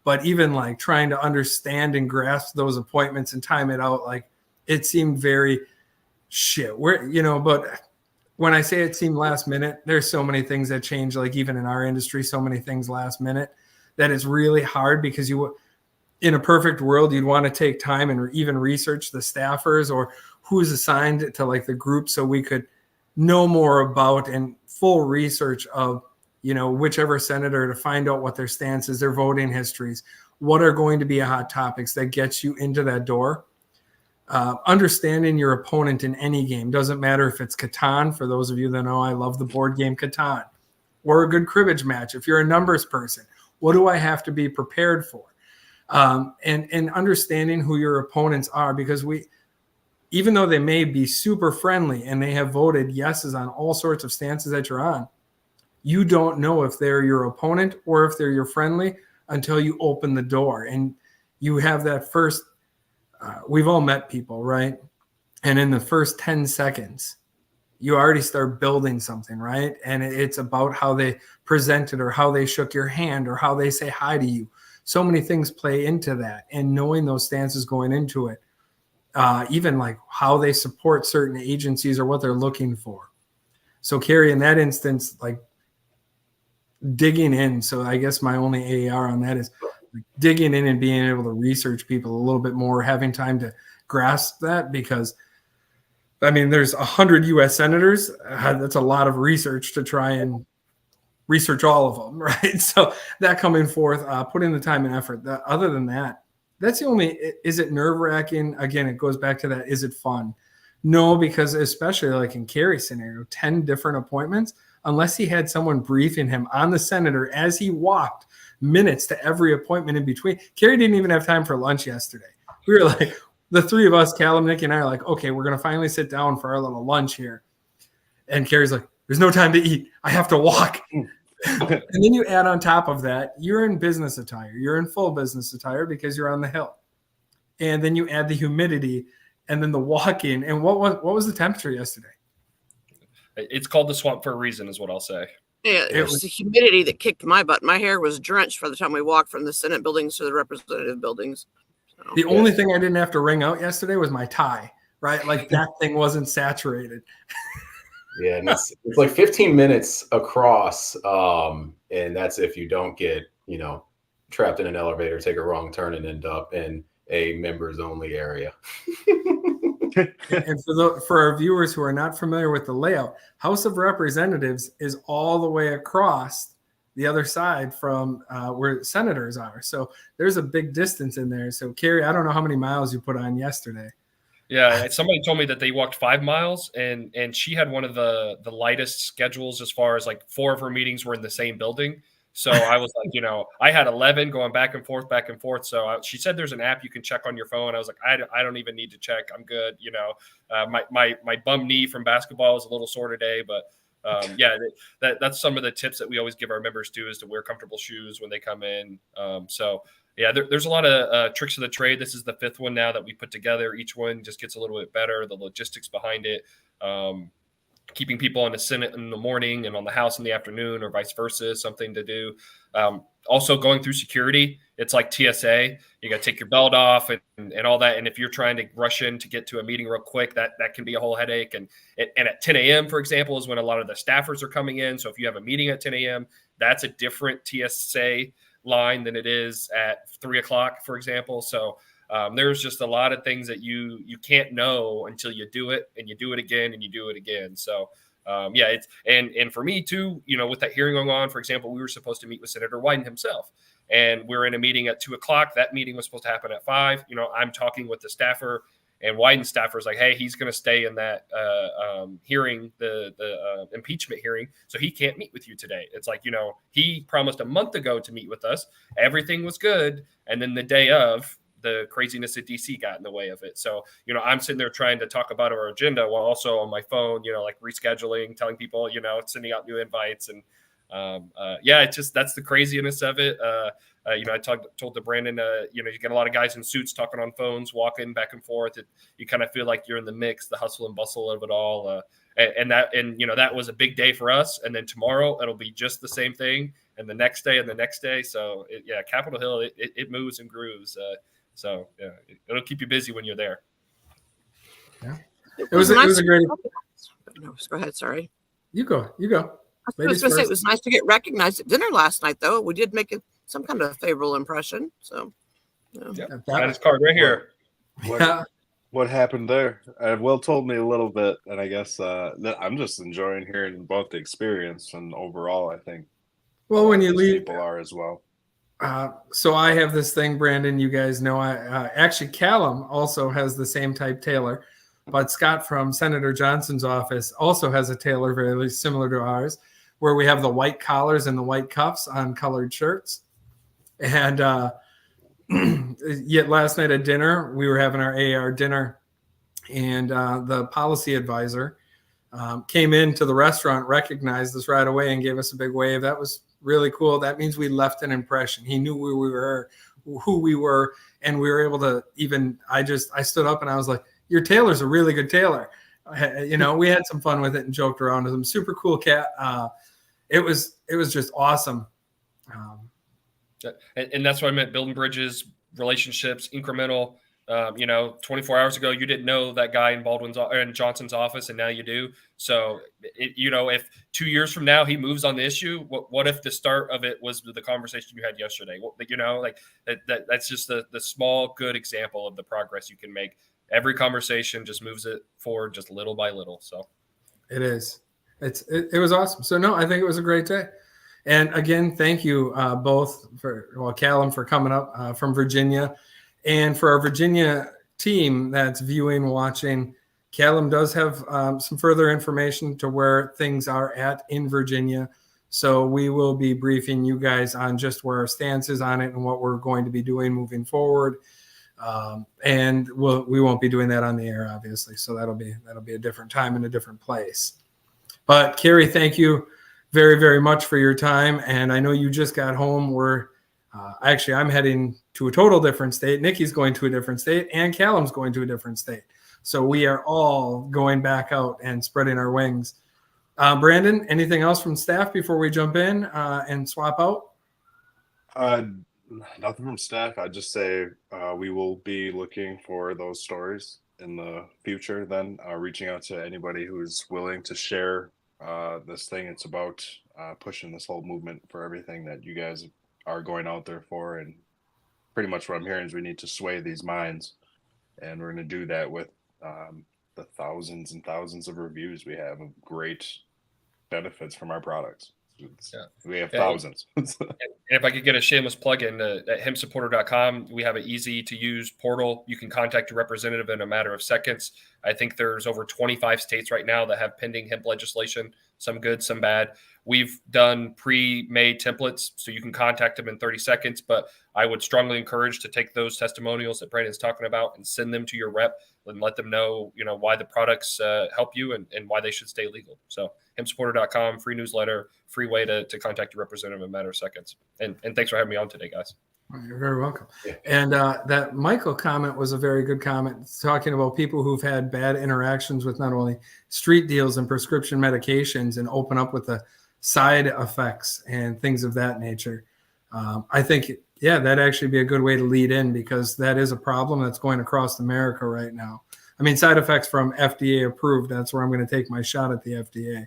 Speaker 1: but even like trying to understand and grasp those appointments and time it out, like it seemed very but when I say it seemed last minute, there's so many things that change, like even in our industry, so many things last minute that it's really hard, because in a perfect world, you'd want to take time and even research the staffers or who's assigned to like the group, so we could know more about and full research of, you know, whichever senator, to find out what their stance is, their voting histories, what are going to be hot topics that gets you into that door. Understanding your opponent in any game, doesn't matter if it's Catan. For those of you that know, I love the board game Catan, or a good cribbage match. If you're a numbers person, what do I have to be prepared for? And understanding who your opponents are, because even though they may be super friendly and they have voted yeses on all sorts of stances that you're on, you don't know if they're your opponent or if they're your friendly until you open the door. And you have that first, we've all met people, right? And in the first 10 seconds, you already start building something, right? And it's about how they presented, or how they shook your hand, or how they say hi to you. So many things play into that, and knowing those stances going into it, even like how they support certain agencies or what they're looking for. So Carrie, in that instance, like digging in. So I guess my only AAR on that is like digging in and being able to research people a little bit more, having time to grasp that, because I mean, there's 100 US senators. That's a lot of research to try and research all of them, right? So that coming forth, putting the time and effort. Other than that, that's the only, is it nerve-wracking? Again, it goes back to that, is it fun? No, because especially like in Kerry's scenario, 10 different appointments, unless he had someone briefing him on the senator as he walked, minutes to every appointment in between. Kerry didn't even have time for lunch yesterday. We were like, the three of us, Callum, Nick, and I are like, okay, we're going to finally sit down for our little lunch here. And Kerry's like, there's no time to eat. I have to walk. And then you add on top of that, you're in business attire. You're in full business attire because you're on the Hill. and then you add the humidity, and then the walking. And what was the temperature yesterday?
Speaker 7: It's called the swamp for a reason, is what I'll say.
Speaker 3: Yeah, it was the humidity that kicked my butt. My hair was drenched by the time we walked from the Senate buildings to the representative buildings. So.
Speaker 1: The only thing I didn't have to wring out yesterday was my tie, right? Like that thing wasn't saturated.
Speaker 6: Yeah, and it's like 15 minutes across, and that's if you don't get, trapped in an elevator, take a wrong turn, and end up in a members only area.
Speaker 1: And for our viewers who are not familiar with the layout, House of Representatives is all the way across the other side from where senators are. So there's a big distance in there. So Carrie, I don't know how many miles you put on yesterday.
Speaker 7: Yeah, somebody told me that they walked 5 miles, and she had one of the lightest schedules as far as like 4 of her meetings were in the same building. So I was like, I had 11 going back and forth. So she said there's an app you can check on your phone. I was like, I don't even need to check. I'm good. My bum knee from basketball was a little sore today, but that's some of the tips that we always give our members too, is to wear comfortable shoes when they come in. There's a lot of tricks of the trade. This is the 5th one now that we put together. Each one just gets a little bit better. The logistics behind it. Keeping people on the Senate in the morning and on the House in the afternoon, or vice versa, is something to do. Also going through security, it's like TSA. You got to take your belt off and all that. And if you're trying to rush in to get to a meeting real quick, that can be a whole headache. And at 10 a.m., for example, is when a lot of the staffers are coming in. So if you have a meeting at 10 a.m., that's a different TSA line than it is at 3 o'clock, for example. So there's just a lot of things that you can't know until you do it, and you do it again, and you do it again. So it's and for me too, with that hearing going on, for example, we were supposed to meet with Senator Wyden himself, and we're in a meeting at 2 o'clock. That meeting was supposed to happen at 5. I'm talking with the staffer, and Wyden's staffer is like, hey, he's going to stay in that hearing, the impeachment hearing, so he can't meet with you today. It's like, he promised a month ago to meet with us. Everything was good, and then the day of, the craziness at DC got in the way of it. So, I'm sitting there trying to talk about our agenda while also on my phone, like rescheduling, telling people, sending out new invites. And it's just, that's the craziness of it. I told to Brandon, you get a lot of guys in suits talking on phones, walking back and forth. You kind of feel like you're in the mix, the hustle and bustle of it all. That was a big day for us. And then tomorrow it'll be just the same thing. And the next day and the next day. So Capitol Hill, it moves and grooves. So it'll keep you busy when you're there.
Speaker 1: Yeah, it was a great.
Speaker 3: No, go ahead. Sorry.
Speaker 1: You go.
Speaker 3: I was going to say it was nice to get recognized at dinner last night, though. We did make some kind of favorable impression. So
Speaker 7: got his card right here.
Speaker 2: What happened there? Will told me a little bit, and I guess that I'm just enjoying hearing both the experience and overall. I think.
Speaker 1: Well, when you leave,
Speaker 2: people are as well.
Speaker 1: So I have this thing, Brandon, you guys know, actually Callum also has the same type tailor, but Scott from Senator Johnson's office also has a tailor very similar to ours, where we have the white collars and the white cuffs on colored shirts. And yet last night at dinner, we were having our AR dinner, and the policy advisor came into the restaurant, recognized us right away, and gave us a big wave. That was really cool. That means we left an impression. He knew who we were, and we were able to I stood up and I was like, your tailor's a really good tailor. We had some fun with it and joked around with him. Super cool cat. It was just awesome.
Speaker 7: And that's what I meant, building bridges, relationships, incremental. 24 hours ago, you didn't know that guy in Johnson's office, and now you do. So, if 2 years from now he moves on the issue, what if the start of it was the conversation you had yesterday? That's just the small good example of the progress you can make. Every conversation just moves it forward, just little by little. So,
Speaker 1: it is. It was awesome. So, no, I think it was a great day. And again, thank you both Callum for coming up from Virginia. And for our Virginia team that's viewing, watching, Callum does have some further information to where things are at in Virginia. So we will be briefing you guys on just where our stance is on it and what we're going to be doing moving forward. And we won't be doing that on the air, obviously. So that'll be a different time and a different place. But Carrie, thank you very, very much for your time. And I know you just got home. We're Actually, I'm heading to a total different state. Nikki's going to a different state, and Callum's going to a different state. So we are all going back out and spreading our wings. Brandon, anything else from staff before we jump in and swap out?
Speaker 2: Nothing from staff. I'd just say we will be looking for those stories in the future, then reaching out to anybody who's willing to share this thing. It's about pushing this whole movement for everything that you guys are going out there for. And pretty much what I'm hearing is we need to sway these minds. And we're going to do that with the thousands and thousands of reviews we have of great benefits from our products. We have thousands.
Speaker 7: And if I could get a shameless plug in at hempsupporter.com, we have an easy to use portal. You can contact your representative in a matter of seconds. I think there's over 25 states right now that have pending hemp legislation, some good, some bad. We've done pre-made templates, so you can contact them in 30 seconds, but I would strongly encourage to take those testimonials that Brandon's talking about and send them to your rep and let them know, why the products help you and why they should stay legal. So hempsupporter.com, free newsletter, free way to contact your representative in a matter of seconds. And thanks for having me on today, guys.
Speaker 1: You're very welcome. Yeah. And that Michael comment was a very good comment, talking about people who've had bad interactions with not only street deals and prescription medications and open up with the side effects and things of that nature. I think, that'd actually be a good way to lead in, because that is a problem that's going across America right now. I mean, side effects from FDA approved, that's where I'm going to take my shot at the FDA.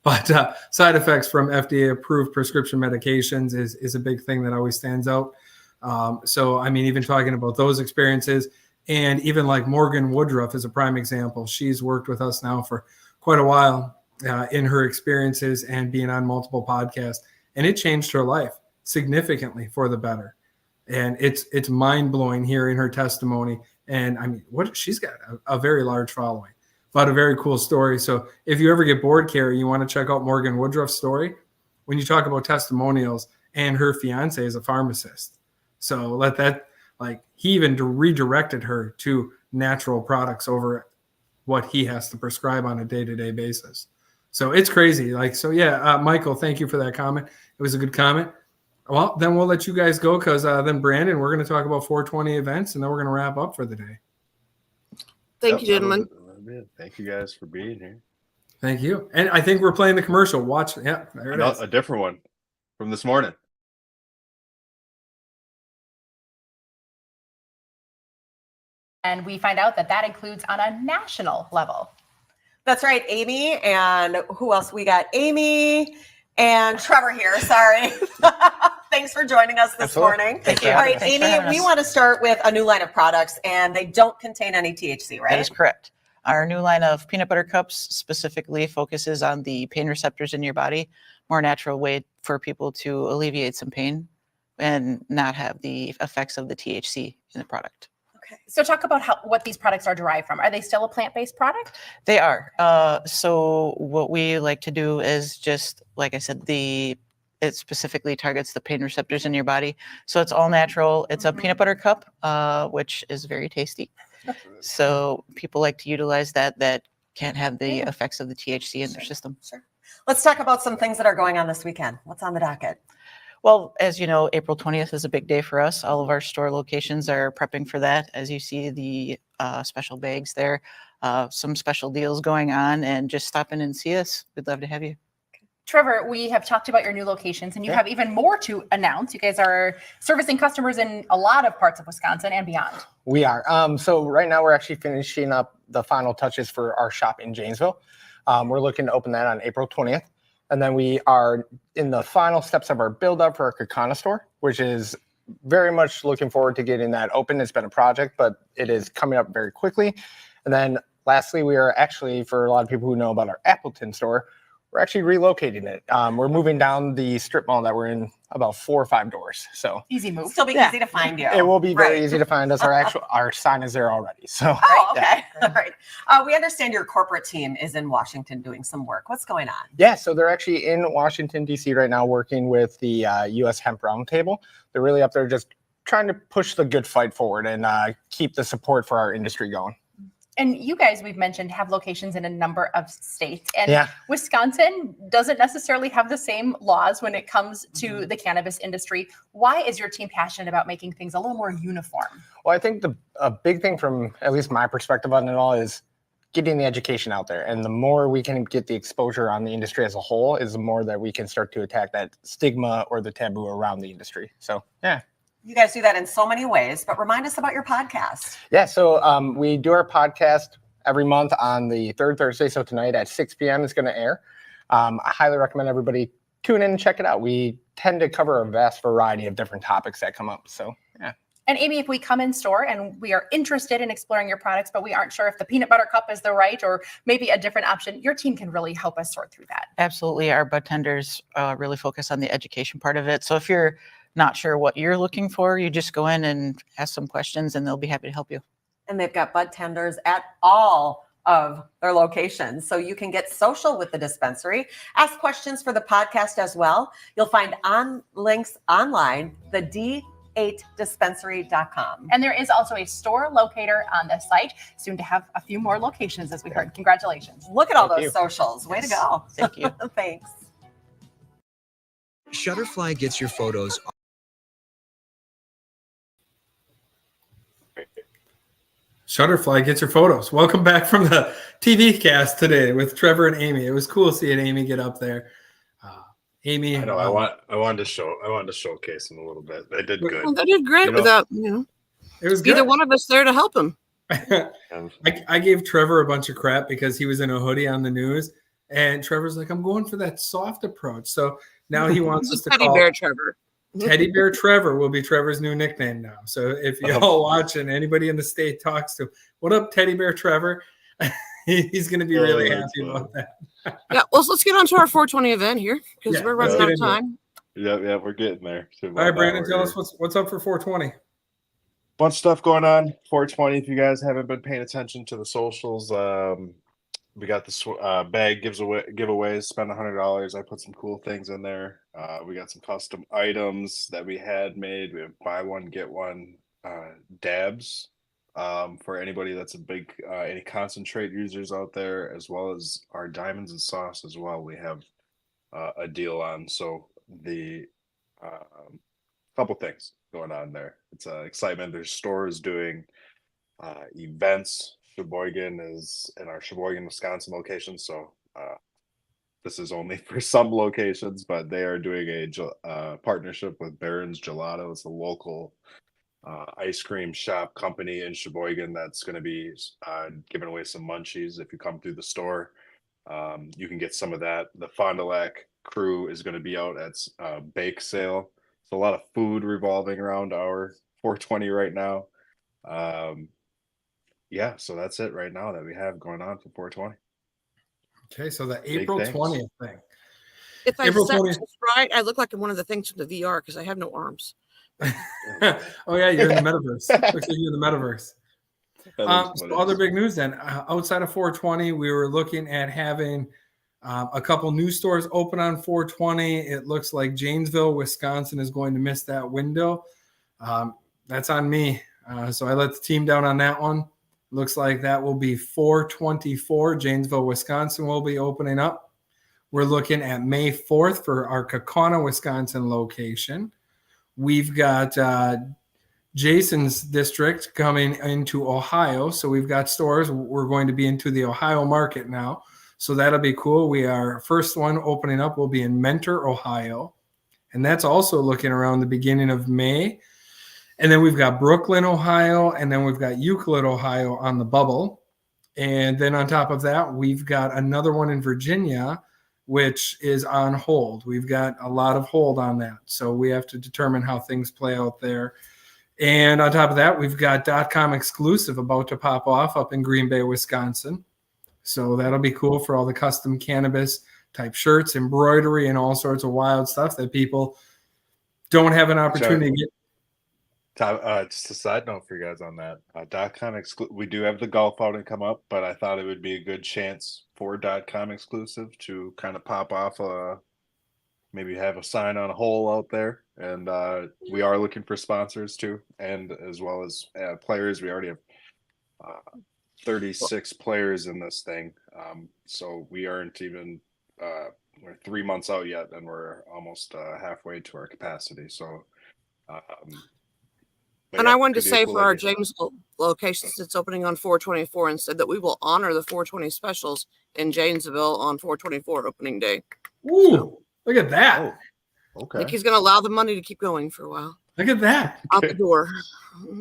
Speaker 1: But side effects from FDA approved prescription medications is a big thing that always stands out. So, I mean, even talking about those experiences, and even like Morgan Woodruff is a prime example. She's worked with us now for quite a while in her experiences and being on multiple podcasts, and it changed her life significantly for the better. And it's mind-blowing hearing her testimony. And I mean, she's got a very large following, but a very cool story. So if you ever get bored, Carrie, you want to check out Morgan Woodruff's story. When you talk about testimonials, and her fiance is a pharmacist. So he even redirected her to natural products over what he has to prescribe on a day-to-day basis. So it's crazy. Michael, thank you for that comment. It was a good comment. Well, then we'll let you guys go, because then Brandon, we're going to talk about 420 events, and then we're going to wrap up for the day.
Speaker 3: Thank you, gentlemen.
Speaker 2: Thank you guys for being here.
Speaker 1: Thank you. And I think we're playing the commercial. Watch. Yeah, there it is.
Speaker 2: A different one from this morning.
Speaker 8: And we find out that includes on a national level.
Speaker 9: That's right, Amy. And who else? We got Amy and Trevor here. Sorry. Thanks for joining us this morning.
Speaker 10: Thank you.
Speaker 9: All right, Amy, we want to start with a new line of products, and they don't contain any THC, right?
Speaker 10: That is correct. Our new line of peanut butter cups specifically focuses on the pain receptors in your body, more natural way for people to alleviate some pain and not have the effects of the THC in the product.
Speaker 8: Okay. So talk about what these products are derived from. Are they still a plant-based product?
Speaker 10: They are. So what we like to do is just, like I said, it specifically targets the pain receptors in your body. So it's all natural. It's a peanut butter cup, which is very tasty. So people like to utilize that can't have the effects of the THC in their system.
Speaker 9: Sure. Let's talk about some things that are going on this weekend. What's on the docket?
Speaker 10: Well, as you know, April 20th is a big day for us. All of our store locations are prepping for that. As you see the special bags there, some special deals going on, and just stop in and see us. We'd love to have you.
Speaker 8: Trevor, we have talked about your new locations, and you have even more to announce. You guys are servicing customers in a lot of parts of Wisconsin and beyond.
Speaker 11: We are. So right now we're actually finishing up the final touches for our shop in Janesville. We're looking to open that on April 20th. And then we are in the final steps of our build up for our Kakana store, which is very much looking forward to getting that open. It's been a project, but it is coming up very quickly. And then lastly, we are actually, for a lot of people who know about our Appleton store, we're actually relocating it. We're moving down the strip mall that we're in about 4 or 5 doors. So
Speaker 8: easy move.
Speaker 9: Still be easy to find you.
Speaker 11: It will be very easy to find us. Our sign is there already. So
Speaker 9: okay. All right. We understand your corporate team is in Washington doing some work. What's going on?
Speaker 11: Yeah, so they're actually in Washington, D.C. right now working with the US Hemp Roundtable. They're really up there just trying to push the good fight forward and keep the support for our industry going.
Speaker 8: And you guys, we've mentioned, have locations in a number of states. And
Speaker 11: Yeah.
Speaker 8: Wisconsin doesn't necessarily have the same laws when it comes to the cannabis industry. Why is your team passionate about making things a little more uniform?
Speaker 11: Well, I think a big thing from at least my perspective on it all is getting the education out there. And the more we can get the exposure on the industry as a whole is the more that we can start to attack that stigma or the taboo around the industry. So, yeah.
Speaker 9: You guys do that in so many ways, but remind us about your podcast.
Speaker 11: Yeah, so we do our podcast every month on the third Thursday. So tonight at 6 p.m. is going to air. I highly recommend everybody tune in and check it out. We tend to cover a vast variety of different topics that come up. So, yeah.
Speaker 8: And Amy, if we come in store and we are interested in exploring your products, but we aren't sure if the peanut butter cup is the right or maybe a different option, your team can really help us sort through that.
Speaker 10: Absolutely. Our bud tenders really focus on the education part of it. So if you're not sure what you're looking for, you just go in and ask some questions and they'll be happy to help you.
Speaker 9: And they've got bud tenders at all of their locations. So you can get social with the dispensary, ask questions for the podcast as well. You'll find links online, the D8dispensary.com.
Speaker 8: And there is also a store locator on the site, soon to have a few more locations, as we heard. Congratulations.
Speaker 9: Look at all
Speaker 11: Thank
Speaker 9: those
Speaker 11: you.
Speaker 9: socials. Way to go.
Speaker 10: Thank you.
Speaker 9: Thanks.
Speaker 12: Shutterfly gets your photos.
Speaker 1: Shutterfly gets your photos. Welcome back from the TV cast today with Trevor and Amy. It was cool seeing Amy get up there. Amy,
Speaker 2: I know. I wanted to showcase them a little bit. They did good.
Speaker 3: Well, they did great without,
Speaker 1: it was
Speaker 3: either
Speaker 1: good.
Speaker 3: one of us there to help him.
Speaker 1: I gave Trevor a bunch of crap because he was in a hoodie on the news, and Trevor's like, "I'm going for that soft approach." So now he wants us to
Speaker 3: Teddy
Speaker 1: call
Speaker 3: Bear Trevor.
Speaker 1: Teddy Bear Trevor will be Trevor's new nickname now. So if y'all watch and anybody in the state talks to, what up, Teddy Bear Trevor? He's going to be really happy about that.
Speaker 3: Yeah, well, let's get on to our 420 event here because we're running out of time.
Speaker 2: Yeah, we're getting there.
Speaker 1: All right, Brandon, tell us what's up for 420.
Speaker 2: Bunch of stuff going on. 420. If you guys haven't been paying attention to the socials, we got this bag giveaways. Spend $100. I put some cool things in there. We got some custom items that we had made. We have buy one get one dabs for anybody that's a big any concentrate users out there, as well as our diamonds and sauce as well. We have a deal on. So the couple things going on there. It's excitement. There's stores doing events. Sheboygan is in our Sheboygan, Wisconsin location. So this is only for some locations, but they are doing a partnership with Barron's Gelato. It's a local ice cream shop company in Sheboygan that's going to be giving away some munchies. If you come through the store, you can get some of that. The Fond du Lac crew is going to be out at bake sale. So a lot of food revolving around our 420 right now. Yeah, so that's it right now that we have going on for 420.
Speaker 1: Okay, so the April 20th thing.
Speaker 3: If I
Speaker 1: April
Speaker 3: set
Speaker 1: 20th.
Speaker 3: this right, I look like I'm one of the things from the VR because I have no arms.
Speaker 1: Oh yeah, you're in the metaverse. Looks like you're in the metaverse. So other big news then. Outside of 420, we were looking at having a couple new stores open on 420. It looks like Janesville, Wisconsin is going to miss that window. That's on me. So I let the team down on that one. Looks like that will be 424. Janesville, Wisconsin will be opening up. We're looking at May 4th for our Kaukauna, Wisconsin location. We've got Jason's district coming into Ohio. So we've got stores. We're going to be into the Ohio market now. So that'll be cool. Our first one opening up will be in Mentor, Ohio. And that's also looking around the beginning of May. And then we've got Brooklyn, Ohio, and then we've got Euclid, Ohio on the bubble. And then on top of that, we've got another one in Virginia, which is on hold. We've got a lot of hold on that. So we have to determine how things play out there. And on top of that, we've got .com exclusive about to pop off up in Green Bay, Wisconsin. So that'll be cool for all the custom cannabis type shirts, embroidery, and all sorts of wild stuff that people don't have an opportunity to get.
Speaker 2: Just a side note for you guys on that. .com we do have the golf outing come up, but I thought it would be a good chance for .com exclusive to kind of pop off maybe have a sign on a hole out there. And we are looking for sponsors too, and as well as players. We already have 36 players in this thing. So we aren't even we're 3 months out yet, and we're almost halfway to our capacity. So,
Speaker 3: and I wanted to say for our Janesville location, since it's opening on 4/24, and said that we will honor the 420 specials in Janesville on 4/24 opening day.
Speaker 1: Ooh, look at that.
Speaker 2: Oh,
Speaker 3: I think he's going to allow the money to keep going for a while.
Speaker 1: Look at that.
Speaker 3: Out the door.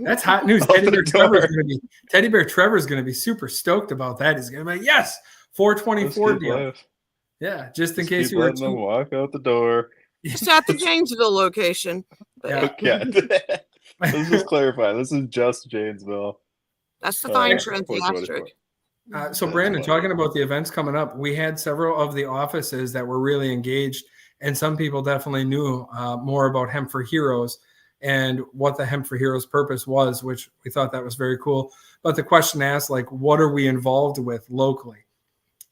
Speaker 1: That's hot news. Teddy Bear Trevor's going to be super stoked about that. He's going to be like, yes, 4/24 deal. Yeah, just in case you were
Speaker 2: letting them walk out the door.
Speaker 3: Just at the Janesville location.
Speaker 1: Yeah.
Speaker 2: Okay. Let's just clarify. This is just Janesville.
Speaker 3: That's the fine print, the asterisk.
Speaker 1: So Brandon, talking about the events coming up, we had several of the offices that were really engaged, and some people definitely knew more about Hemp for Heroes and what the Hemp for Heroes purpose was, which we thought that was very cool. But the question asked, like, what are we involved with locally?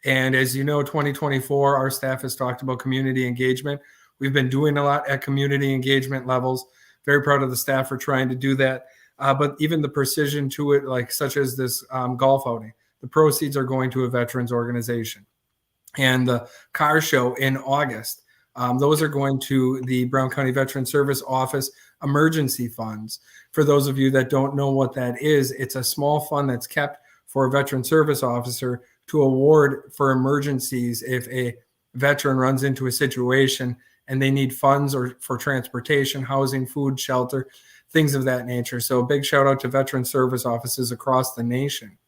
Speaker 1: And as you know, 2024, our staff has talked about community engagement. We've been doing a lot at community engagement levels. Very proud of the staff for trying to do that. But even the precision to it, like such as this golf outing, the proceeds are going to a veterans organization. And the car show in August, those are going to the Brown County Veteran Service Office emergency funds. For those of you that don't know what that is, it's a small fund that's kept for a veteran service officer to award for emergencies if a veteran runs into a situation and they need funds or for transportation, housing, food, shelter, things of that nature. So a big shout out to veteran service offices across the nation.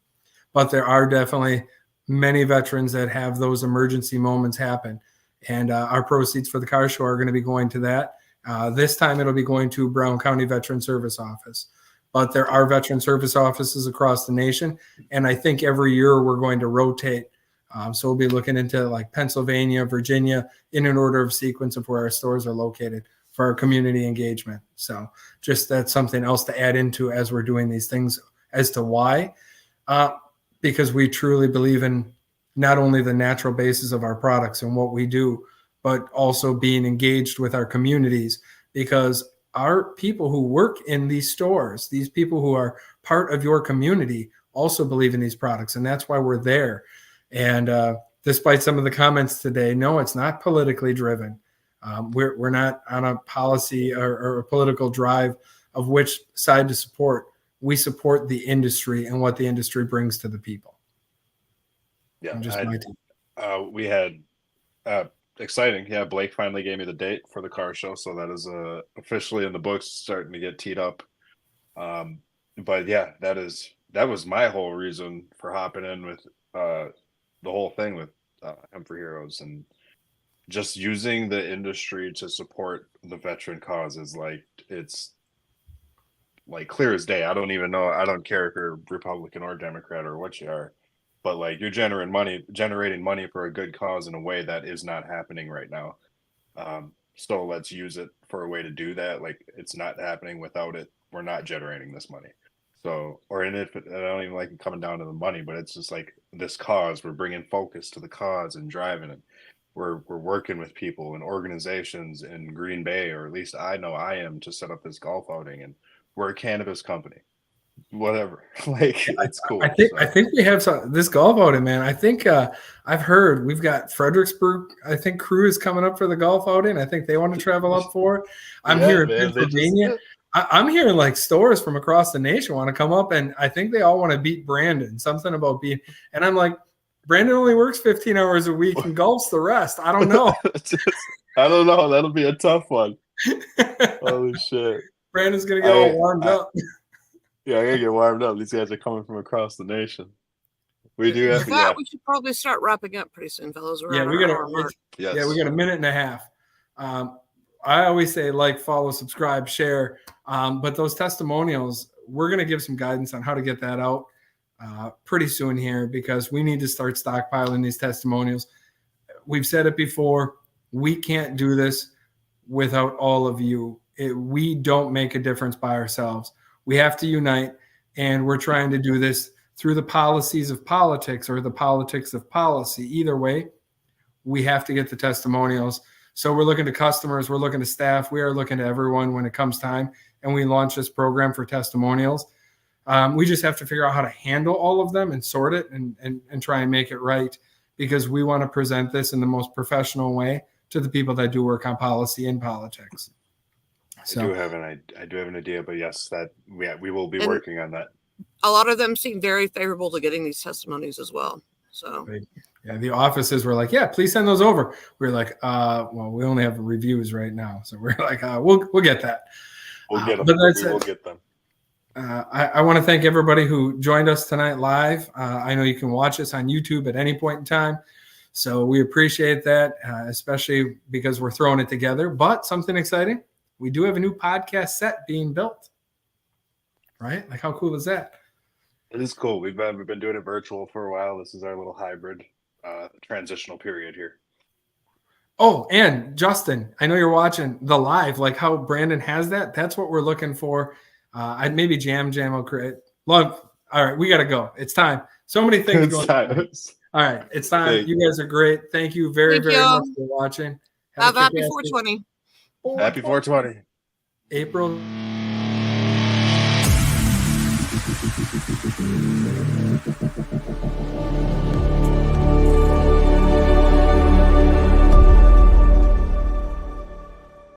Speaker 1: But there are definitely many veterans that have those emergency moments happen. And our proceeds for the car show are going to be going to that. This time it'll be going to Brown County Veteran Service Office. But there are veteran service offices across the nation. And I think every year we're going to rotate. So we'll be looking into like Pennsylvania, Virginia, in an order of sequence of where our stores are located for our community engagement. So just that's something else to add into as we're doing these things as to why. Because we truly believe in not only the natural basis of our products and what we do, but also being engaged with our communities, because our people who work in these stores, these people who are part of your community, also believe in these products. And that's why we're there. And despite some of the comments today, no, it's not politically driven. We're not on a policy or a political drive of which side to support. We support the industry and what the industry brings to the people.
Speaker 2: Yeah,
Speaker 1: we
Speaker 2: had exciting. Yeah, Blake finally gave me the date for the car show, so that is officially in the books, starting to get teed up. But yeah, that was my whole reason for hopping in with the whole thing with Hemp for Heroes, and just using the industry to support the veteran cause is like, it's like clear as day. I don't even know. I don't care if you're Republican or Democrat or what you are, but like, you're generating money for a good cause in a way that is not happening right now. So let's use it for a way to do that. Like, it's not happening without it. We're not generating this money. So, or in it, I don't even like it coming down to the money, but it's just like this cause, we're bringing focus to the cause and driving it. We're working with people and organizations in Green Bay, or at least I know I am, to set up this golf outing, and we're a cannabis company. Whatever, like, it's cool.
Speaker 1: I think we have this golf outing, man. I think I've heard we've got Fredericksburg. I think crew is coming up for the golf outing. I think they want to travel up for it. I'm here in Pennsylvania. I'm hearing like stores from across the nation want to come up, and I think they all want to beat Brandon. Something about being, and I'm like, Brandon only works 15 hours a week and golfs the rest. I don't know.
Speaker 2: I don't know. That'll be a tough one. Holy shit!
Speaker 1: Brandon's gonna get all warmed up.
Speaker 2: Yeah, I gotta get warmed up. These guys are coming from across the nation. We do have.
Speaker 3: We should probably start wrapping up pretty soon, fellas.
Speaker 1: Yeah, we got a minute and a half. I always say like, follow, subscribe, share. But those testimonials, we're going to give some guidance on how to get that out pretty soon here, because we need to start stockpiling these testimonials. We've said it before. We can't do this without all of you. We don't make a difference by ourselves. We have to unite, and we're trying to do this through the policies of politics or the politics of policy. Either way, we have to get the testimonials. So we're looking to customers, we're looking to staff, we are looking to everyone when it comes time, and we launch this program for testimonials. We just have to figure out how to handle all of them and sort it and try and make it right, because we want to present this in the most professional way to the people that do work on policy and politics. So,
Speaker 2: I do have an idea, but yes, that we will be working on that.
Speaker 3: A lot of them seem very favorable to getting these testimonies as well. So
Speaker 1: yeah, the offices were like, yeah, please send those over. We were like, well, we only have reviews right now, so we're like, we'll get that.
Speaker 2: We'll get them.
Speaker 1: But
Speaker 2: We will get them.
Speaker 1: I want to thank everybody who joined us tonight live. I know you can watch us on YouTube at any point in time, so we appreciate that, especially because we're throwing it together. But something exciting, we do have a new podcast set being built. Right? Like, how cool is that?
Speaker 2: It is cool. We've been doing it virtual for a while. This is our little hybrid transitional period here.
Speaker 1: Oh, and Justin, I know you're watching the live, like how Brandon has that. That's what we're looking for. Maybe Jam will create. Love. All right, we got to go. It's time. So many things going on. All right, it's time. You guys are great. Thank you very much for watching.
Speaker 3: Have a happy 420.
Speaker 2: Happy 420.
Speaker 1: April.